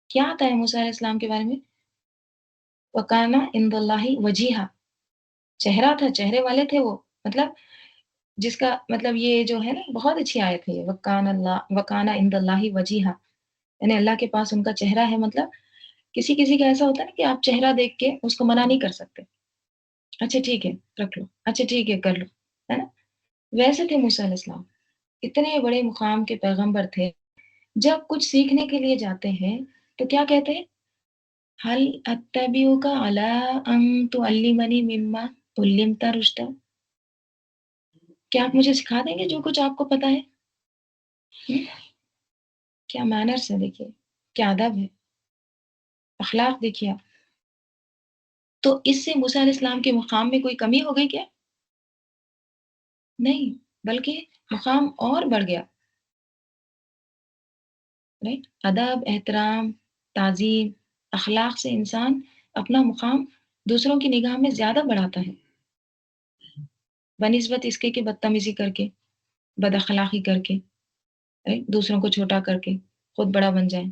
کیا آتا ہے موسیٰ علیہ السلام کے بارے میں؟ وَكَانَ عِندَ اللَّهِ وَجِيهًا، چہرہ تھا، چہرے والے تھے وہ، مطلب جس کا مطلب یہ جو ہے نا، بہت اچھی آیت ہے یہ، وَكَانَ عِندَ اللَّهِ وَجِيهًا، یعنی اللہ کے پاس ان کا چہرہ ہے، مطلب کسی کسی کا ایسا ہوتا ہے نا کہ آپ چہرہ دیکھ کے اس کو منع نہیں کر سکتے، اچھا ٹھیک ہے رکھ لو، اچھا ٹھیک ہے کر لو، ہے نا؟ ویسے تھے موسیٰ علیہ السلام، اتنے بڑے مقام کے پیغمبر تھے، جب کچھ سیکھنے کے لیے جاتے ہیں تو کیا کہتے ہیں؟ حل اتبعک علی ان تعلمنی مما علمت رشدا، کیا آپ مجھے سکھا دیں گے جو کچھ آپ کو پتا ہے؟ ہم؟ کیا مینرس ہے، دیکھیے کیا ادب ہے، اخلاق دیکھیے آپ۔ تو اس سے موسیٰ علیہ السلام کے مقام میں کوئی کمی ہو گئی کیا؟ نہیں، بلکہ مقام اور بڑھ گیا، رائٹ؟ ادب، احترام، تعظیم، اخلاق سے انسان اپنا مقام دوسروں کی نگاہ میں زیادہ بڑھاتا ہے، بنسبت اس کے کہ بدتمیزی کر کے، بد اخلاقی کر کے، رائٹ؟ دوسروں کو چھوٹا کر کے خود بڑا بن جائیں۔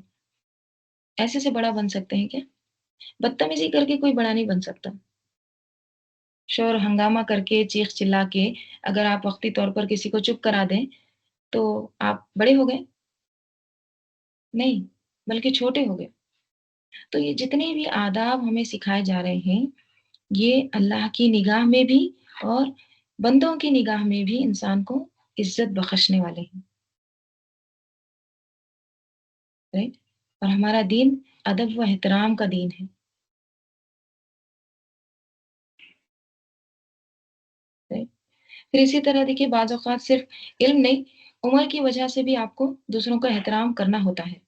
ایسے سے بڑا بن سکتے ہیں کیا؟ بدتمیزی کر کے کوئی بڑا نہیں بن سکتا، شور ہنگامہ کر کے، چیخ چلا کے اگر آپ وقتی طور پر کسی کو چپ کرا دیں تو آپ بڑے ہو گئے؟ نہیں، بلکہ چھوٹے ہو گئے۔ تو یہ جتنے بھی آداب ہمیں سکھائے جا رہے ہیں، یہ اللہ کی نگاہ میں بھی اور بندوں کی نگاہ میں بھی انسان کو عزت بخشنے والے ہیں، رائٹ؟ اور ہمارا دین ادب و احترام کا دین ہے، رائٹ؟ پھر اسی طرح دیکھیے، بعض اوقات صرف علم نہیں، عمر کی وجہ سے بھی آپ کو دوسروں کا احترام کرنا ہوتا ہے،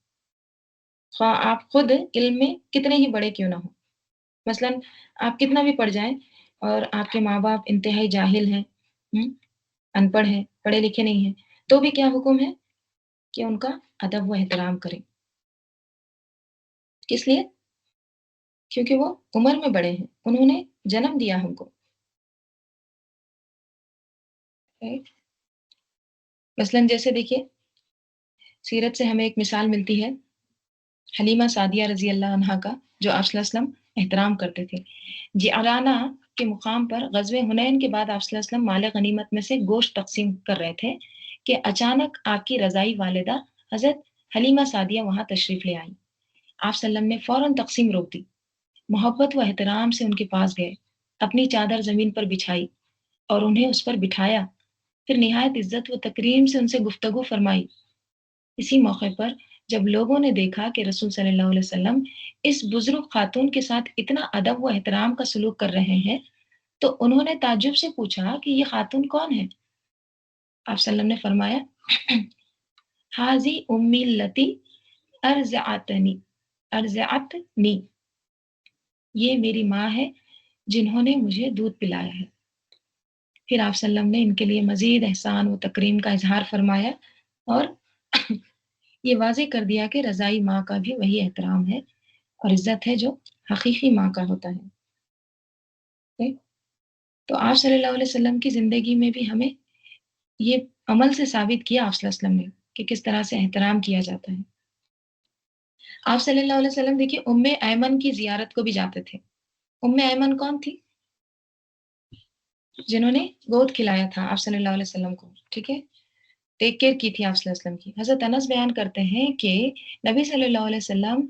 خواہ آپ خود علم میں کتنے ہی بڑے کیوں نہ ہوں۔ مثلاً آپ کتنا بھی پڑھ جائیں اور آپ کے ماں باپ انتہائی جاہل ہیں، ان پڑھ ہیں، پڑھے لکھے نہیں ہیں، تو بھی کیا حکم ہے کہ ان کا ادب و احترام کریں، کس لیے؟ کیونکہ وہ عمر میں بڑے ہیں، انہوں نے جنم دیا ہم کو، राइट? मसलन जैसे देखिए, सीरत से हमें एक मिसाल मिलती है हलीमा सादिया रज़ी अल्लाह अन्हा का, जो आप सल्लल्लाहु अलैहि वसल्लम एहतराम करते थे। जिअराना के मुकाम पर ग़ज़वे हुनैन के बाद आप सल्लल्लाहु अलैहि वसल्लम माल गनीमत में से गोश्त तक़सीम कर रहे थे कि अचानक आपकी रज़ाई वालिदा हज़रत हलीमा सादिया वहाँ तशरीफ़ ले आईं। आप सल्लम ने फ़ौरन तक़सीम रोक दी, मोहब्बत व एहतराम से उनके पास गए, अपनी चादर ज़मीन पर बिछाई और उन्हें उस पर बिठाया, फिर निहायत इज़्ज़त व तकरीम से उनसे गुफ्तगू फ़रमाई। इसी मौके पर जब लोगों ने देखा कि रसूल सल्लल्लाहु अलैहि वसल्लम इस बुजुर्ग खातून के साथ इतना अदब व एहतराम का सलूक कर रहे हैं, तो उन्होंने ताज्जुब से पूछा कि ये खातून कौन है? आप सल्लम ने फरमाया, हाज़ी उम्मी लती अर्ज़अतनी अर्ज़अतनी, ये मेरी माँ है जिन्होंने मुझे दूध पिलाया है। फिर आप सल्लम ने इनके लिए मज़ीद एहसान व तकरीम का इज़हार फरमाया और ये वाज़ेह कर दिया कि रज़ाई माँ का भी वही एहतराम है और इज़्ज़त है जो हकीकी माँ का होता है। राइट? तो आप सल्लल्लाहु अलैहि वसल्लम की ज़िंदगी में भी हमें ये अमल से साबित किया आप सल्लल्लाहु अलैहि वसल्लम ने कि किस तरह से एहतराम किया जाता है। आप सल्लल्लाहु अलैहि वसल्लम देखिए उम्मे ऐमन की ज़ियारत को भी जाते थे। उम्मे ऐमन कौन थी? जिन्होंने गोद खिलाया था आप सल्लल्लाहु अलैहि वसल्लम को, ठीक है? टेक केयर की थी आप सल्लल्लाहु अलैहि वसल्लम की। हज़रत अनस बयान करते हैं कि नबी सल्लल्लाहु अलैहि वसल्लम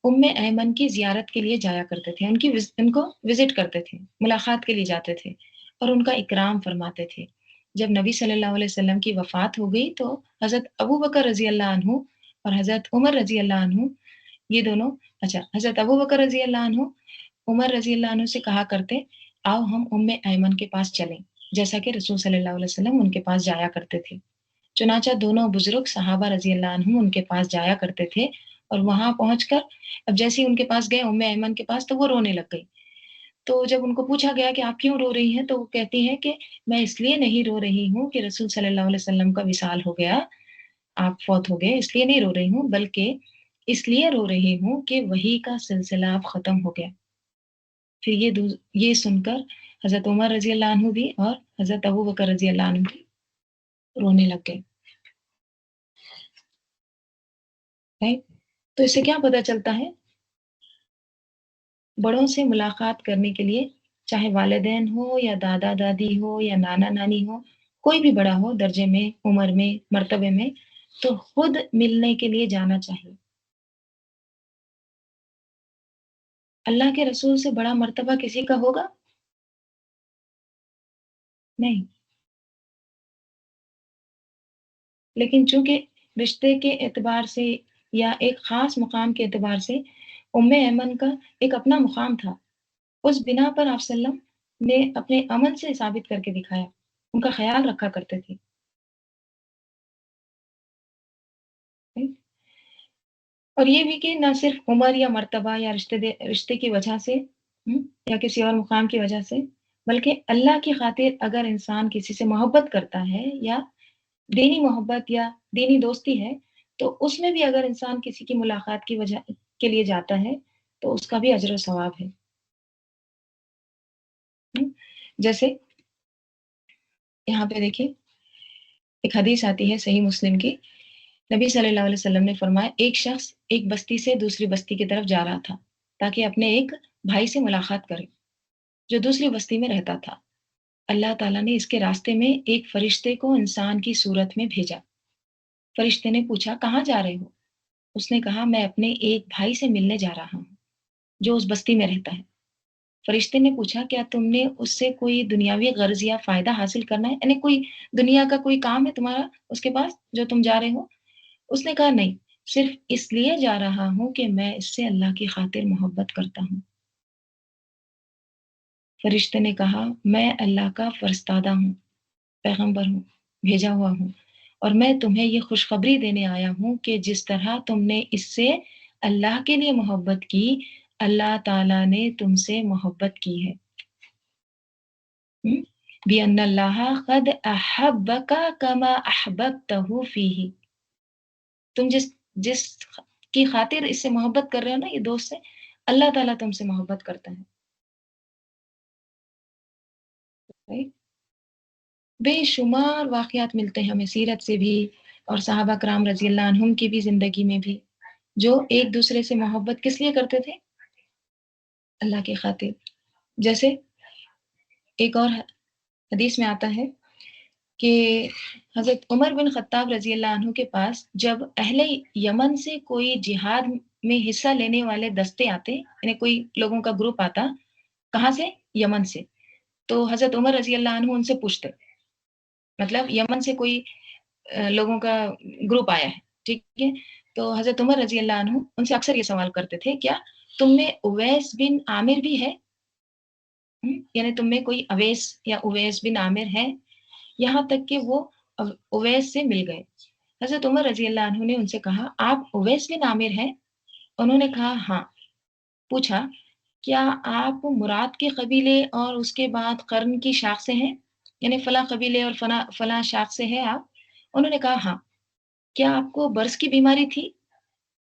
उम्मे ऐमन की ज़ियारत के लिए जाया करते थे। उनको विज़िट करते थे, मुलाकात के लिए जाते थे और उनका इकराम फरमाते थे। जब नबी सल्लल्लाहु अलैहि वसल्लम की वफ़ात हो गई तो हज़रत अबू बकर रज़ी अल्लाह अन्हु और हज़रत उमर रज़ी अल्लाह अन्हु ये दोनों हज़रत अबू बकर रज़ी अल्लाह अन्हु उमर रज़ी अल्लाह अन्हु से कहा करते, आओ हम उम्मे ऐमन के पास चलें, जैसा कि रसूल सल्लल्लाहु अलैहि वसल्लम उनके पास जाया करते थे। चुनांचे दोनों बुजुर्ग सहाबा रज़ी अल्लाह अन्हुम उनके पास जाया करते थे और वहाँ पहुँचकर अब जैसे ही उनके पास गए उम्मे ऐमन के पास तो वो रोने लग गई। तो जब उनको पूछा गया कि आप क्यों रो रही हैं? तो वो कहती हैं कि मैं इसलिए नहीं रो रही हूँ कि रसूल सल्लल्लाहु अलैहि वसल्लम का विसाल हो गया, आप फौत हो गए इसलिए नहीं रो रही हूँ, बल्कि इसलिए रो रही हूँ कि वही का सिलसिला अब ख़त्म हो गया। फिर ये सुनकर हज़रत उमर रज़ी अल्लाह अन्हु भी और हज़रत अबू बकर रज़ी अल्लाह अन्हु भी रोने लग गए। राइट? तो इससे क्या पता चलता है? बड़ों से मुलाकात करने के लिए चाहे वालिदैन हो या दादा-दादी हो या नाना-नानी हो, कोई भी बड़ा हो दर्जे में, उम्र में, मर्तबे में, तो खुद मिलने के लिए जाना चाहिए। अल्लाह के रसूल से बड़ा मर्तबा किसी का होगा? नहीं। लेकिन चूँकि रिश्ते के एतबार से या एक ख़ास मुक़ाम के एतबार से उम्मे ऐमन का एक अपना मुक़ाम था। उस बिना पर आप सल्लम ने अपने अमल से साबित करके दिखाया। उनका ख़्याल रखा करते थे। राइट? और ये भी कि ना सिर्फ़ उम्र या मर्तबा या रिश्ते की वजह से या किसी और मुक़ाम की वजह से, बल्कि अल्लाह की ख़ातिर अगर इंसान किसी से मोहब्बत करता है या दीनी मोहब्बत या दीनी दोस्ती है, तो उसमें भी अगर इंसान किसी की मुलाकात की वजह के लिए जाता है, तो उसका भी अजर सवाब है। हुँ? जैसे यहाँ पे देखिए, एक हदीस आती है सही मुस्लिम की, नबी सल्लल्लाहु अलैहि वसल्लम ने फरमाया, एक शख्स एक बस्ती से दूसरी बस्ती की तरफ जा रहा था, ताकि अपने एक भाई से मुलाकात करे, जो दूसरी बस्ती में रहता था। अल्लाह ताला ने इसके रास्ते में एक फरिश्ते को इंसान की सूरत में भेजा। फरिश्ते ने पूछा, "कहाँ जा रहे हो?" उसने कहा, "मैं अपने एक भाई से मिलने जा रहा हूँ, जो उस बस्ती में रहता है।" फरिश्ते ने पूछा, "क्या तुमने उससे कोई दुनियावी गर्ज़ या फ़ायदा हासिल करना है? यानी कोई दुनिया का कोई काम है तुम्हारा उसके पास, जो तुम जा रहे हो?" उसने कहा, "नहीं, सिर्फ़ इसलिए जा रहा हूँ कि मैं इससे अल्लाह की ख़ातिर मोहब्बत करता हूँ।" फरिश्ते ने कहा, "मैं अल्लाह का फ़रिश्तादा हूँ, पैगम्बर हूँ, भेजा हुआ हूँ और मैं तुम्हें ये खुशखबरी देने आया हूँ कि जिस तरह तुमने इससे अल्लाह के लिए मोहब्बत की, अल्लाह ताला ने तुमसे मोहब्बत की है। हुँ? बिअन्नल्लाह क़द अहब्बका कमा अहबब्तहु फ़ीही। तुम जिस जिस की खातिर इससे मोहब्बत कर रहे हो ना ये दोस्त से, अल्लाह ताला तुमसे मोहब्बत करता है। राइट? بے شمار واقعات ملتے ہیں ہمیں سیرت سے بھی اور صحابہ کرام رضی اللہ عنہم کی بھی زندگی میں بھی، جو ایک دوسرے سے محبت کس لیے کرتے تھے؟ اللہ کی خاطر۔ جیسے ایک اور حدیث میں آتا ہے کہ حضرت عمر بن خطاب رضی اللہ عنہ کے پاس جب اہل یمن سے کوئی جہاد میں حصہ لینے والے دستے آتے، یعنی کوئی لوگوں کا گروپ آتا، کہاں سے؟ یمن سے، تو حضرت عمر رضی اللہ عنہ ان سے پوچھتے، مطلب یمن سے کوئی لوگوں کا گروپ آیا ہے، ٹھیک ہے، تو حضرت عمر رضی اللہ عنہ ان سے اکثر یہ سوال کرتے تھے، کیا تم میں اویس بن عامر بھی ہے؟ یعنی تم میں کوئی اویس یا اویس بن عامر ہے؟ یہاں تک کہ وہ اویس سے مل گئے۔ حضرت عمر رضی اللہ عنہ نے ان سے کہا، آپ اویس بن عامر ہیں؟ انہوں نے کہا ہاں۔ پوچھا، کیا آپ مراد کے قبیلے اور اس کے بعد قرن کی شاخ سے ہیں؟ یعنی فلاں قبیلے اور فلاں شاخ سے ہیں آپ؟ انہوں نے کہا ہاں۔ کیا آپ کو برص کی بیماری تھی؟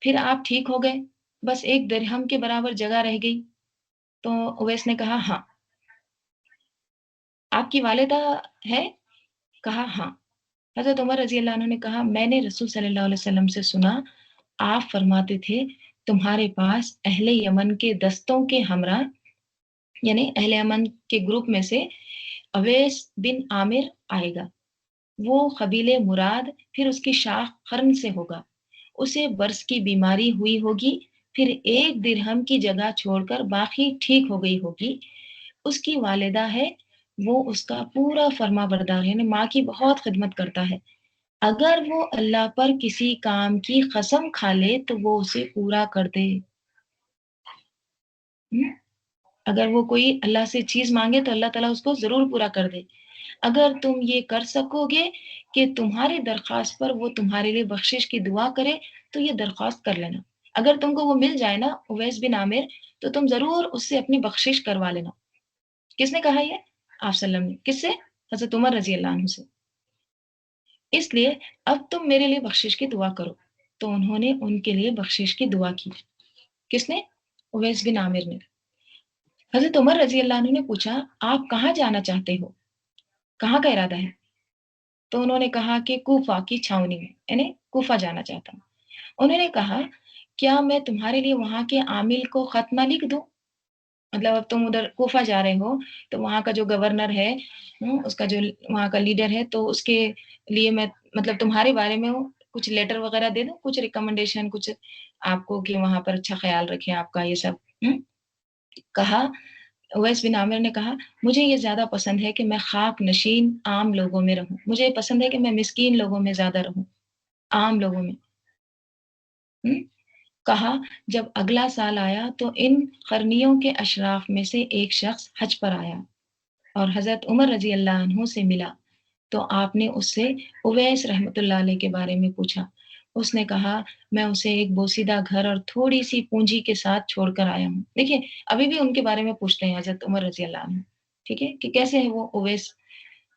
پھر آپ ٹھیک ہو گئے، بس ایک درہم کے برابر جگہ رہ گئی؟ تو اویس نے کہا ہاں۔ آپ کی والدہ ہے؟ کہا ہاں۔ حضرت عمر رضی اللہ عنہ نے کہا، میں نے رسول صلی اللہ علیہ وسلم سے سنا، آپ فرماتے تھے تمہارے پاس اہل یمن کے دستوں کے ہمراہ، یعنی اہل یمن کے گروپ میں سے اویس بن عامر آئے گا، وہ قبیلے مراد، پھر اس کی شاخ قرن سے ہوگا، اسے برص کی بیماری ہوئی ہوگی، پھر ایک درہم کی جگہ چھوڑ کر باقی ٹھیک ہو گئی ہوگی، اس کی والدہ ہے، وہ اس کا پورا فرما بردار ہے، یعنی ماں کی بہت خدمت کرتا ہے، اگر وہ اللہ پر کسی کام کی قسم کھا لے تو وہ اسے پورا کر دے۔ اگر وہ کوئی اللہ سے چیز مانگے تو اللہ تعالیٰ اس کو ضرور پورا کر دے۔ اگر تم یہ کر سکو گے کہ تمہاری درخواست پر وہ تمہارے لیے بخشش کی دعا کرے تو یہ درخواست کر لینا۔ اگر تم کو وہ مل جائے نا اویس بن عامر، تو تم ضرور اس سے اپنی بخشش کروا لینا۔ کس نے کہا یہ؟ آپ صلی اللہ علیہ وسلم نے۔ کس سے؟ حضرت عمر رضی اللہ عنہ سے۔ اس لیے اب تم میرے لیے بخشش کی دعا کرو۔ تو انہوں نے ان کے لیے بخشش کی دعا کی۔ کس نے؟ اویس بن عامر نے۔ حضرت عمر رضی اللہ عنہ نے پوچھا، آپ کہاں جانا چاہتے ہو؟ کہاں کا ارادہ ہے؟ تو انہوں نے کہا کہ کوفہ کی چھاؤنی میں، یعنی کوفہ جانا چاہتا ہوں۔ انہوں نے کہا، کیا میں تمہارے لیے وہاں کے عامل کو خط نہ لکھ دوں؟ مطلب اب تم ادھر کوفہ جا رہے ہو تو وہاں کا جو گورنر ہے، اس کا جو وہاں کا لیڈر ہے، تو اس کے لیے میں مطلب تمہارے بارے میں کچھ لیٹر وغیرہ دے دوں، کچھ ریکمنڈیشن، کچھ آپ کو کہ وہاں پر اچھا خیال رکھیں آپ کا، یہ سب کہا۔ اویس بن عامر نے کہا، مجھے یہ زیادہ پسند ہے کہ میں خاک نشین عام لوگوں میں رہوں، مجھے پسند ہے کہ میں مسکین لوگوں میں زیادہ رہوں، عام لوگوں میں۔ کہا، جب اگلا سال آیا تو ان قرنیوں کے اشراف میں سے ایک شخص حج پر آیا اور حضرت عمر رضی اللہ عنہ سے ملا، تو آپ نے اس سے اویس رحمۃ اللہ علیہ کے بارے میں پوچھا۔ اس نے کہا، میں اسے ایک بوسیدہ گھر اور تھوڑی سی پونجی کے ساتھ چھوڑ کر آیا ہوں۔ دیکھیے ابھی بھی ان کے بارے میں پوچھتے ہیں حضرت عمر رضی اللہ عنہ، ٹھیک ہے، کہ کیسے ہے وہ اویس۔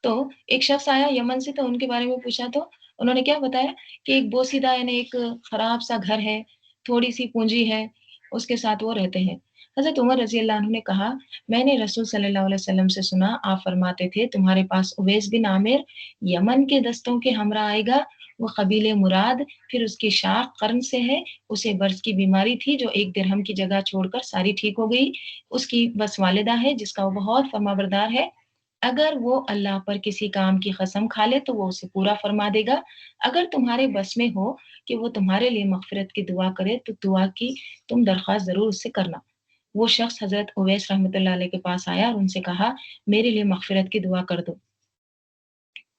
تو ایک شخص آیا یمن سے، تو ان کے بارے میں پوچھا، تو انہوں نے کیا بتایا کہ ایک بوسیدہ یعنی ایک خراب سا گھر ہے، تھوڑی سی پونجی ہے، اس کے ساتھ وہ رہتے ہیں۔ حضرت عمر رضی اللہ عنہ نے کہا، میں نے رسول صلی اللہ علیہ وسلم سے سنا، آپ فرماتے تھے تمہارے پاس اویس بن عامر یمن کے دستوں کے ہمراہ آئے گا، وہ قبیلے مراد، پھر اس کی شاخ قرن سے ہے، اسے برص کی بیماری تھی جو ایک درہم کی جگہ چھوڑ کر ساری ٹھیک ہو گئی، اس کی بس والدہ ہے جس کا وہ بہت فرما بردار ہے، اگر وہ اللہ پر کسی کام کی قسم کھا لے تو وہ اسے پورا فرما دے گا، اگر تمہارے بس میں ہو کہ وہ تمہارے لیے مغفرت کی دعا کرے تو دعا کی تم درخواست ضرور اس سے کرنا۔ وہ شخص حضرت اویس رحمۃ اللہ علیہ کے پاس آیا اور ان سے کہا، میرے لیے مغفرت کی دعا کر دو۔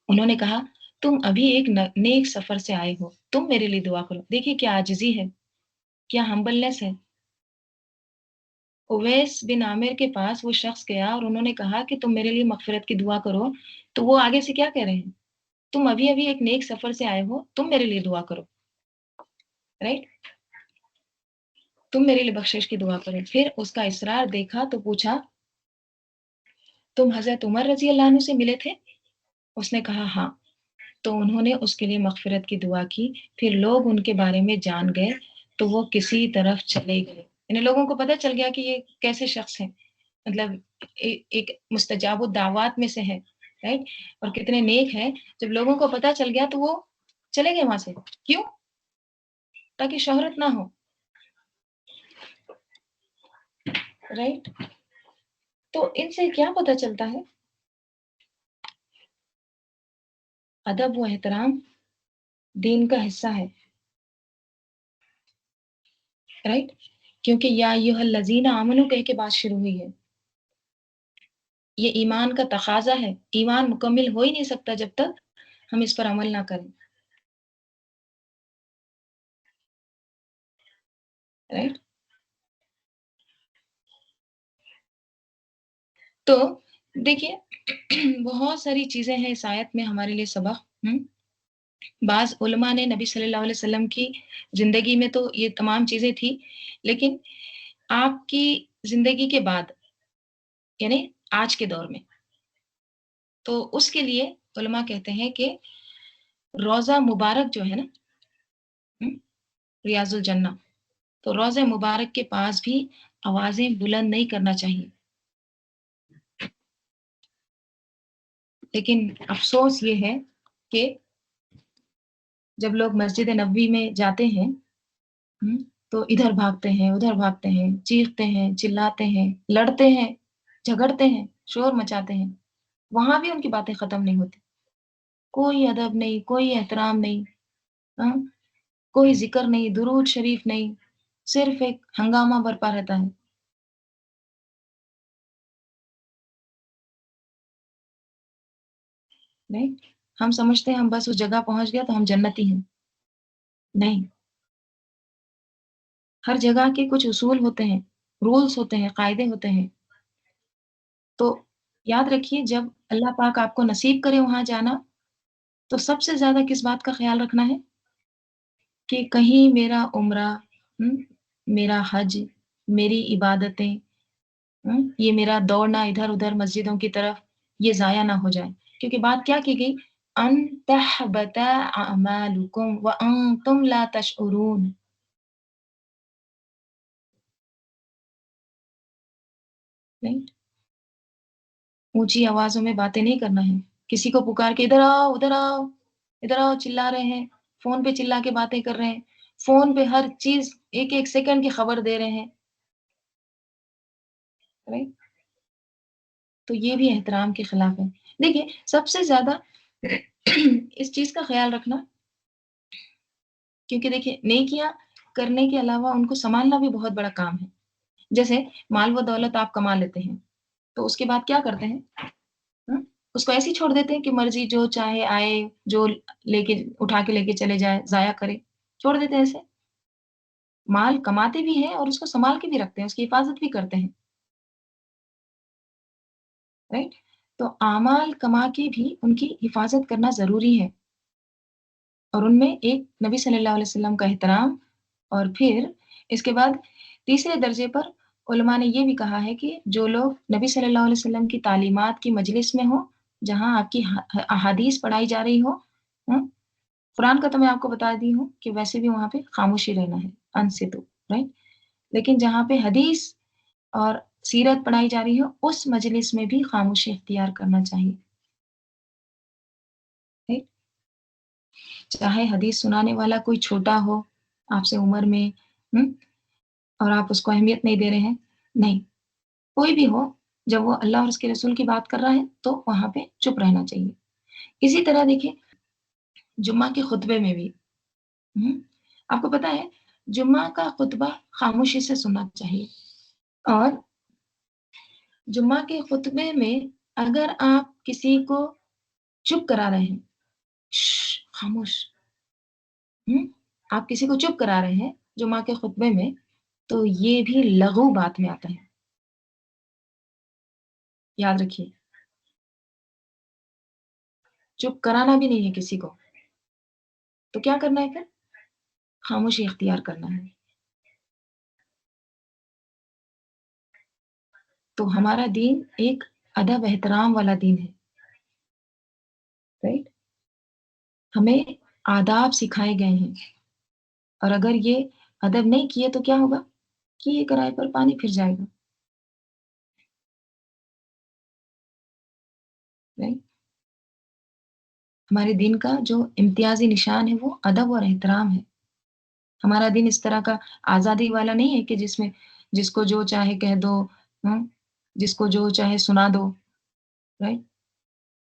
انہوں نے کہا، تم ابھی ایک نیک سفر سے آئے ہو، تم میرے لیے دعا کرو۔ دیکھیے کیا عاجزی ہے، کیا ہمبلنس ہے۔ اویس بن عامر کے پاس وہ شخص گیا اور انہوں نے کہا کہ تم میرے لیے مغفرت کی دعا کرو، تو وہ آگے سے کیا کہہ رہے ہیں، تم ابھی ابھی ایک نیک سفر سے آئے ہو، تم میرے لیے دعا کرو، رائٹ، تم میرے لیے بخشش کی دعا کرو۔ پھر اس کا اصرار دیکھا تو پوچھا، تم حضرت عمر رضی اللہ عنہ سے ملے تھے؟ اس نے کہا ہاں۔ تو انہوں نے اس کے لیے مغفرت کی دعا کی، پھر لوگ ان کے بارے میں جان گئے تو وہ کسی طرف چلے گئے، یعنی لوگوں کو پتہ چل گیا کہ یہ کیسے شخص ہیں، مطلب ایک مستجاب الدعوات میں سے ہے، राइट? और कितने नेक हैं, जब लोगों को पता चल गया तो वो चले गए वहाँ से। क्यों? ताकि शोहरत ना हो, राइट? तो इनसे क्या पता चलता है? अदब व एहतराम दीन का हिस्सा है, राइट? क्योंकि या अय्युहल्लज़ीना आमनू कह के बात शुरू हुई है। ये ईमान का तकाज़ा है। ईमान मुकम्मिल हो ही नहीं सकता जब तक हम इस पर अमल ना करें, राइट? तो देखिए बहुत सारी चीज़ें हैं इस आयत में हमारे लिए सबक। हुँ? बाज़ उलमा ने नबी सल्लल्लाहु अलैहि वसल्लम की ज़िंदगी में तो ये तमाम चीज़ें थी, लेकिन आपकी ज़िंदगी के बाद, यानी आज के दौर में, तो उसके लिए उलमा कहते हैं कि रोज़ा मुबारक जो है ना, हुँ? रियाज़ुल जन्नह, तो रोज़े मुबारक के पास भी आवाज़ें बुलंद नहीं करना चाहिए। लेकिन अफ़सोस ये है कि जब लोग मस्जिद नबवी में जाते हैं, हुँ? तो इधर भागते हैं, उधर भागते हैं, चीखते हैं, चिल्लाते हैं, लड़ते हैं, झगड़ते हैं, शोर मचाते हैं। वहाँ भी उनकी बातें ख़त्म नहीं होती। कोई अदब नहीं, कोई एहतराम नहीं, हाँ? कोई ज़िक्र नहीं, दुरूद शरीफ नहीं, सिर्फ़ एक हंगामा बरपा रहता है, नहीं? हम समझते हैं हम बस उस जगह पहुँच गए तो हम जन्नती हैं। नहीं, हर जगह के कुछ उसूल होते हैं, रूल्स होते हैं, कायदे होते हैं। तो याद रखिए जब अल्लाह पाक आपको नसीब करे वहाँ जाना, तो सबसे ज़्यादा किस बात का ख़्याल रखना है कि कहीं मेरा उम्रा, हुँ, मेरा हज, मेरी इबादतें, ये मेरा दौड़ना इधर-उधर मस्जिदों की तरफ, ये ज़ाया ना हो जाए। क्योंकि बात क्या की गई? अन तहबता अअमालुकुम व अंतुम ला तशउरून, नहीं? ऊँची आवाज़ों में बातें नहीं करना है। किसी को पुकार के इधर आओ, इधर आओ चिल्ला रहे हैं, फ़ोन पे चिल्ला के बातें कर रहे हैं, फ़ोन पे हर चीज़ एक-एक सेकंड की खबर दे रहे हैं, राइट? तो ये भी एहतराम के खिलाफ है। देखिए, सबसे ज़्यादा इस चीज़ का ख़्याल रखना, क्योंकि देखिए नेकियाँ करने के अलावा उनको सँभालना भी बहुत बड़ा काम है। जैसे माल व दौलत आप कमा लेते हैं, तो उसके बाद क्या करते हैं? हुँ? उसको ऐसे ही छोड़ देते हैं कि मर्ज़ी जो चाहे आए, जो लेके उठा के लेके चले जाए, ज़ाया करे, छोड़ देते हैं ऐसे। माल कमाते भी हैं और उसको सँभाल के भी रखते हैं, उसकी हिफ़ाज़त भी करते हैं, राइट? तो आमाल कमा के भी उनकी हिफ़ाज़त करना ज़रूरी है, और उनमें एक नबी सल्लल्लाहु अलैहि वसल्लम का एहतराम, और फिर इसके बाद तीसरे दर्जे पर उलमा ने ये भी कहा है कि जो लोग नबी सल्लल्लाहु अलैहि वसल्लम की तालीमात की मजलिस में हों, जहाँ आपकी अहादीस पढ़ाई जा रही हो, हुँ? कुरान का तो मैं आपको बता दी हूँ कि वैसे भी वहाँ पे खामोशी रहना है, अनसितु, राइट? लेकिन जहाँ पे हदीस और सीरत पढ़ाई जा रही हो, उस मजलिस में भी खामोशी इख्तियार करना चाहिए, राइट? चाहे हदीस सुनाने वाला कोई छोटा हो, आपसे उम्र में, हुँ? और आप उसको अहमियत नहीं दे रहे हैं, नहीं, कोई भी हो, जब वो अल्लाह और उसके रसूल की बात कर रहा है, तो वहाँ पे चुप रहना चाहिए। इसी तरह देखिए, जुम्मा के खुतबे में भी, हुँ? आपको पता है, जुम्मा का खुतबा खामोशी से सुनना चाहिए, और जुम्मा के खुतबे में अगर आप किसी को चुप करा रहे हैं, खामोश, हुँ? आप किसी को चुप करा रहे हैं जुम्मा के खुतबे में, तो ये भी लग़ू बात में आता है, याद रखिए। चुप कराना भी नहीं है किसी को, तो क्या करना है फिर? खामोशी इख्तियार करना है। तो हमारा दीन एक अदब एहतराम वाला दीन है, राइट? हमें आदाब सिखाए गए हैं, और अगर ये अदब नहीं किए तो क्या होगा? किए कराए पर पानी फिर जाएगा, राइट? हमारे दिन का जो इम्तियाज़ी निशान है वो अदब और एहतराम है। हमारा दिन इस तरह का आज़ादी वाला नहीं है कि जिसमें जिसको जो चाहे कह दो, हुँ? जिसको जो चाहे सुना दो, राइट?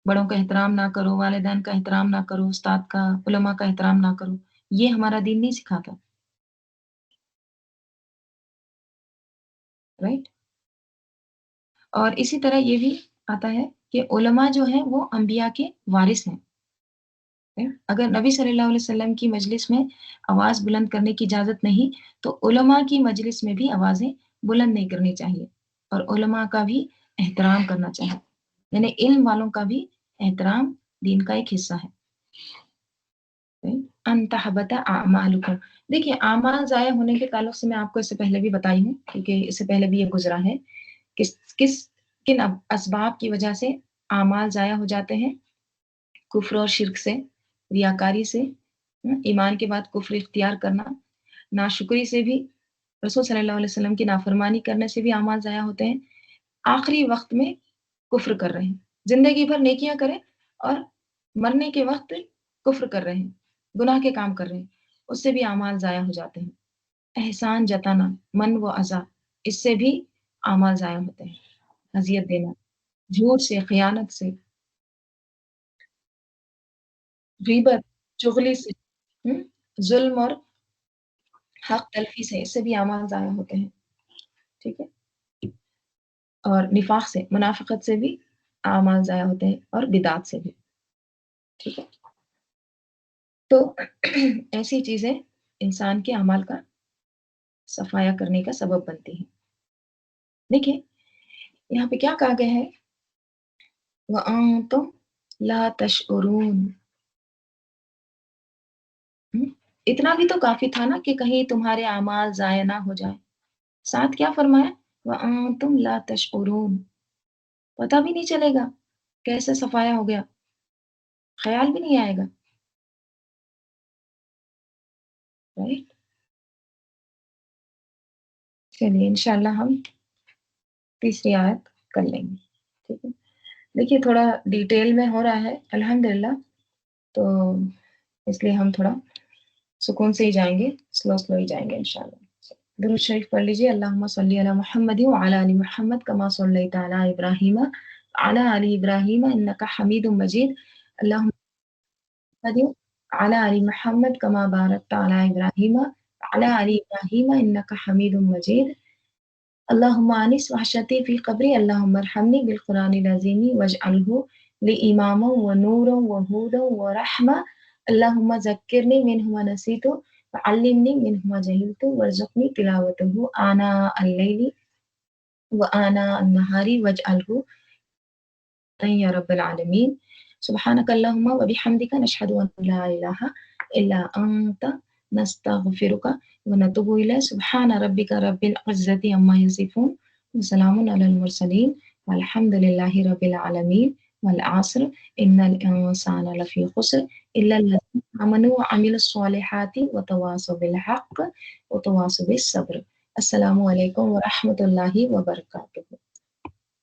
बड़ों का एहतराम ना करो, वालिदैन का एहतराम ना करो, उस्ताद का, उलमा का एहतराम ना करो। ये हमारा दीन नहीं सिखाता, राइट? और इसी तरह ये भी आता है कि उलमा जो हैं वो अंबिया के वारिस हैं। अगर नबी सल्लल्लाहु अलैहि वसल्लम की मजलिस में आवाज़ बुलंद करने की इजाज़त नहीं, तो उलमा की मजलिस में भी आवाज़ें बुलंद नहीं करनी चाहिए और उलमा का भी एहतराम करना चाहिए। यानी इल्म वालों का भी एहतराम दीन का एक हिस्सा है। अन तहबता अमालुकुम। देखिए, अमाल ज़ाया होने के ताल्लुक से मैं आपको इससे पहले भी बताई हूँ, क्योंकि इससे पहले भी ये गुज़रा है, किस किस किन असबाब की वजह से अमाल ज़ाया हो जाते हैं। कुफ्र और शिर्क से, रियाकारी से, ईमान के बाद कुफ्र इख्तियार करना, नाशुक्री से भी, रसूल सल्लल्लाहु अलैहि वसल्लम की नाफरमानी करने से भी अमाल ज़ाया होते हैं। आखिरी वक़्त में कुफ्र कर रहे हैं। ज़िंदगी भर नेकियाँ करें और मरने के वक़्त कुफ्र कर रहे हैं, गुनाह के काम कर रहे हैं, उससे भी अमाल ज़ाया हो जाते हैं। एहसान जताना, मन व अज़ा, इससे भी अमाल ज़ाया होते हैं। अज़ियत देना, झूठ से, ख़यानत से, ग़ीबत, चुगली से, हुँ? ज़ुल्म और हक़ तलफ़ी से, इससे भी अमाल ज़ाया होते हैं, ठीक है? और निफ़ाक़ से, मुनाफ़िक़त से भी अमाल ज़ाया होते हैं और बिदअत से भी, ठीक है? तो ऐसी चीज़ें इंसान के अमाल का सफ़ाया करने का सबब बनती हैं। देखिए, यहाँ पे क्या कहा गया है? वअंतुम ला तशउरून। हुँ? इतना भी तो काफ़ी था ना कि कहीं तुम्हारे अमाल ज़ाया ना हो जाएँ। साथ क्या फरमाया? वअंतुम ला तशउरून, पता भी नहीं चलेगा, कैसे सफ़ाया हो गया, ख़याल भी नहीं आएगा, राइट? चलिए इंशाअल्लाह हम तीसरी आयत कर लेंगे, ठीक है? देखिए थोड़ा डिटेल में हो रहा है अल्हम्दुलिल्लाह, तो इसलिए हम थोड़ा सुकून से ही जाएँगे, स्लो ही जाएँगे इंशाअल्लाह। दुरूद शरीफ पढ़ लीजिए। अल्लाहुम्मा सल्लि अला मुहम्मदिन व अला आलि मुहम्मद कमा सल्लैता अला इब्राहीम व अला आलि इब्राहीम इन्नका हमीदुम मजीद। अल्लाहुम्मा बारिक अला आलि मुहम्मद कमा बारकता अला इब्राहीम व अला आलि इब्राहीम इन्नका हमीदुम मजीद। अल्लाहुम्मा अनिस वहशती फ़ी क़ब्री अल्लाहुम्मा अरहमनी बिल क़ुरआनिल अज़ीम वजअलहु ली इमामन व नूरन व हुदन व रहमा। अल्लाहुम्मा ज़क्किरनी मिन्हु मा नसीतु व अल्लिमनी मिन्हु मा जहिलतु वर्ज़ुक़नी तिलावतहु आना अल-लैलि व आना अन-नहारी वजअलहु या रब्बल आलमीन। सुब्हानक अल्लाहुम्मा व बिहम्दिका नशहदु अन ला इलाहा इल्ला अंता नस्तगफिरुका व नतूबु इलैक। सुब्हान रब्बिका रब्बिल इज़्ज़ति अम्मा यसिफून व सलामुन अलल मुरसलीन वल्हम्दुलिल्लाहि रब्बिल आलमीन। वल अस्र इन्नल इंसाना लफ़ी खुस्र इल्ला लज़ीना आमनू व अमिलुस स्वालिहाति व तवासौ बिल हक़्क़ व तवासौ बिस सब्र। अस्सलामु अलैकुम व रहमतुल्लाहि व बरकातुहू।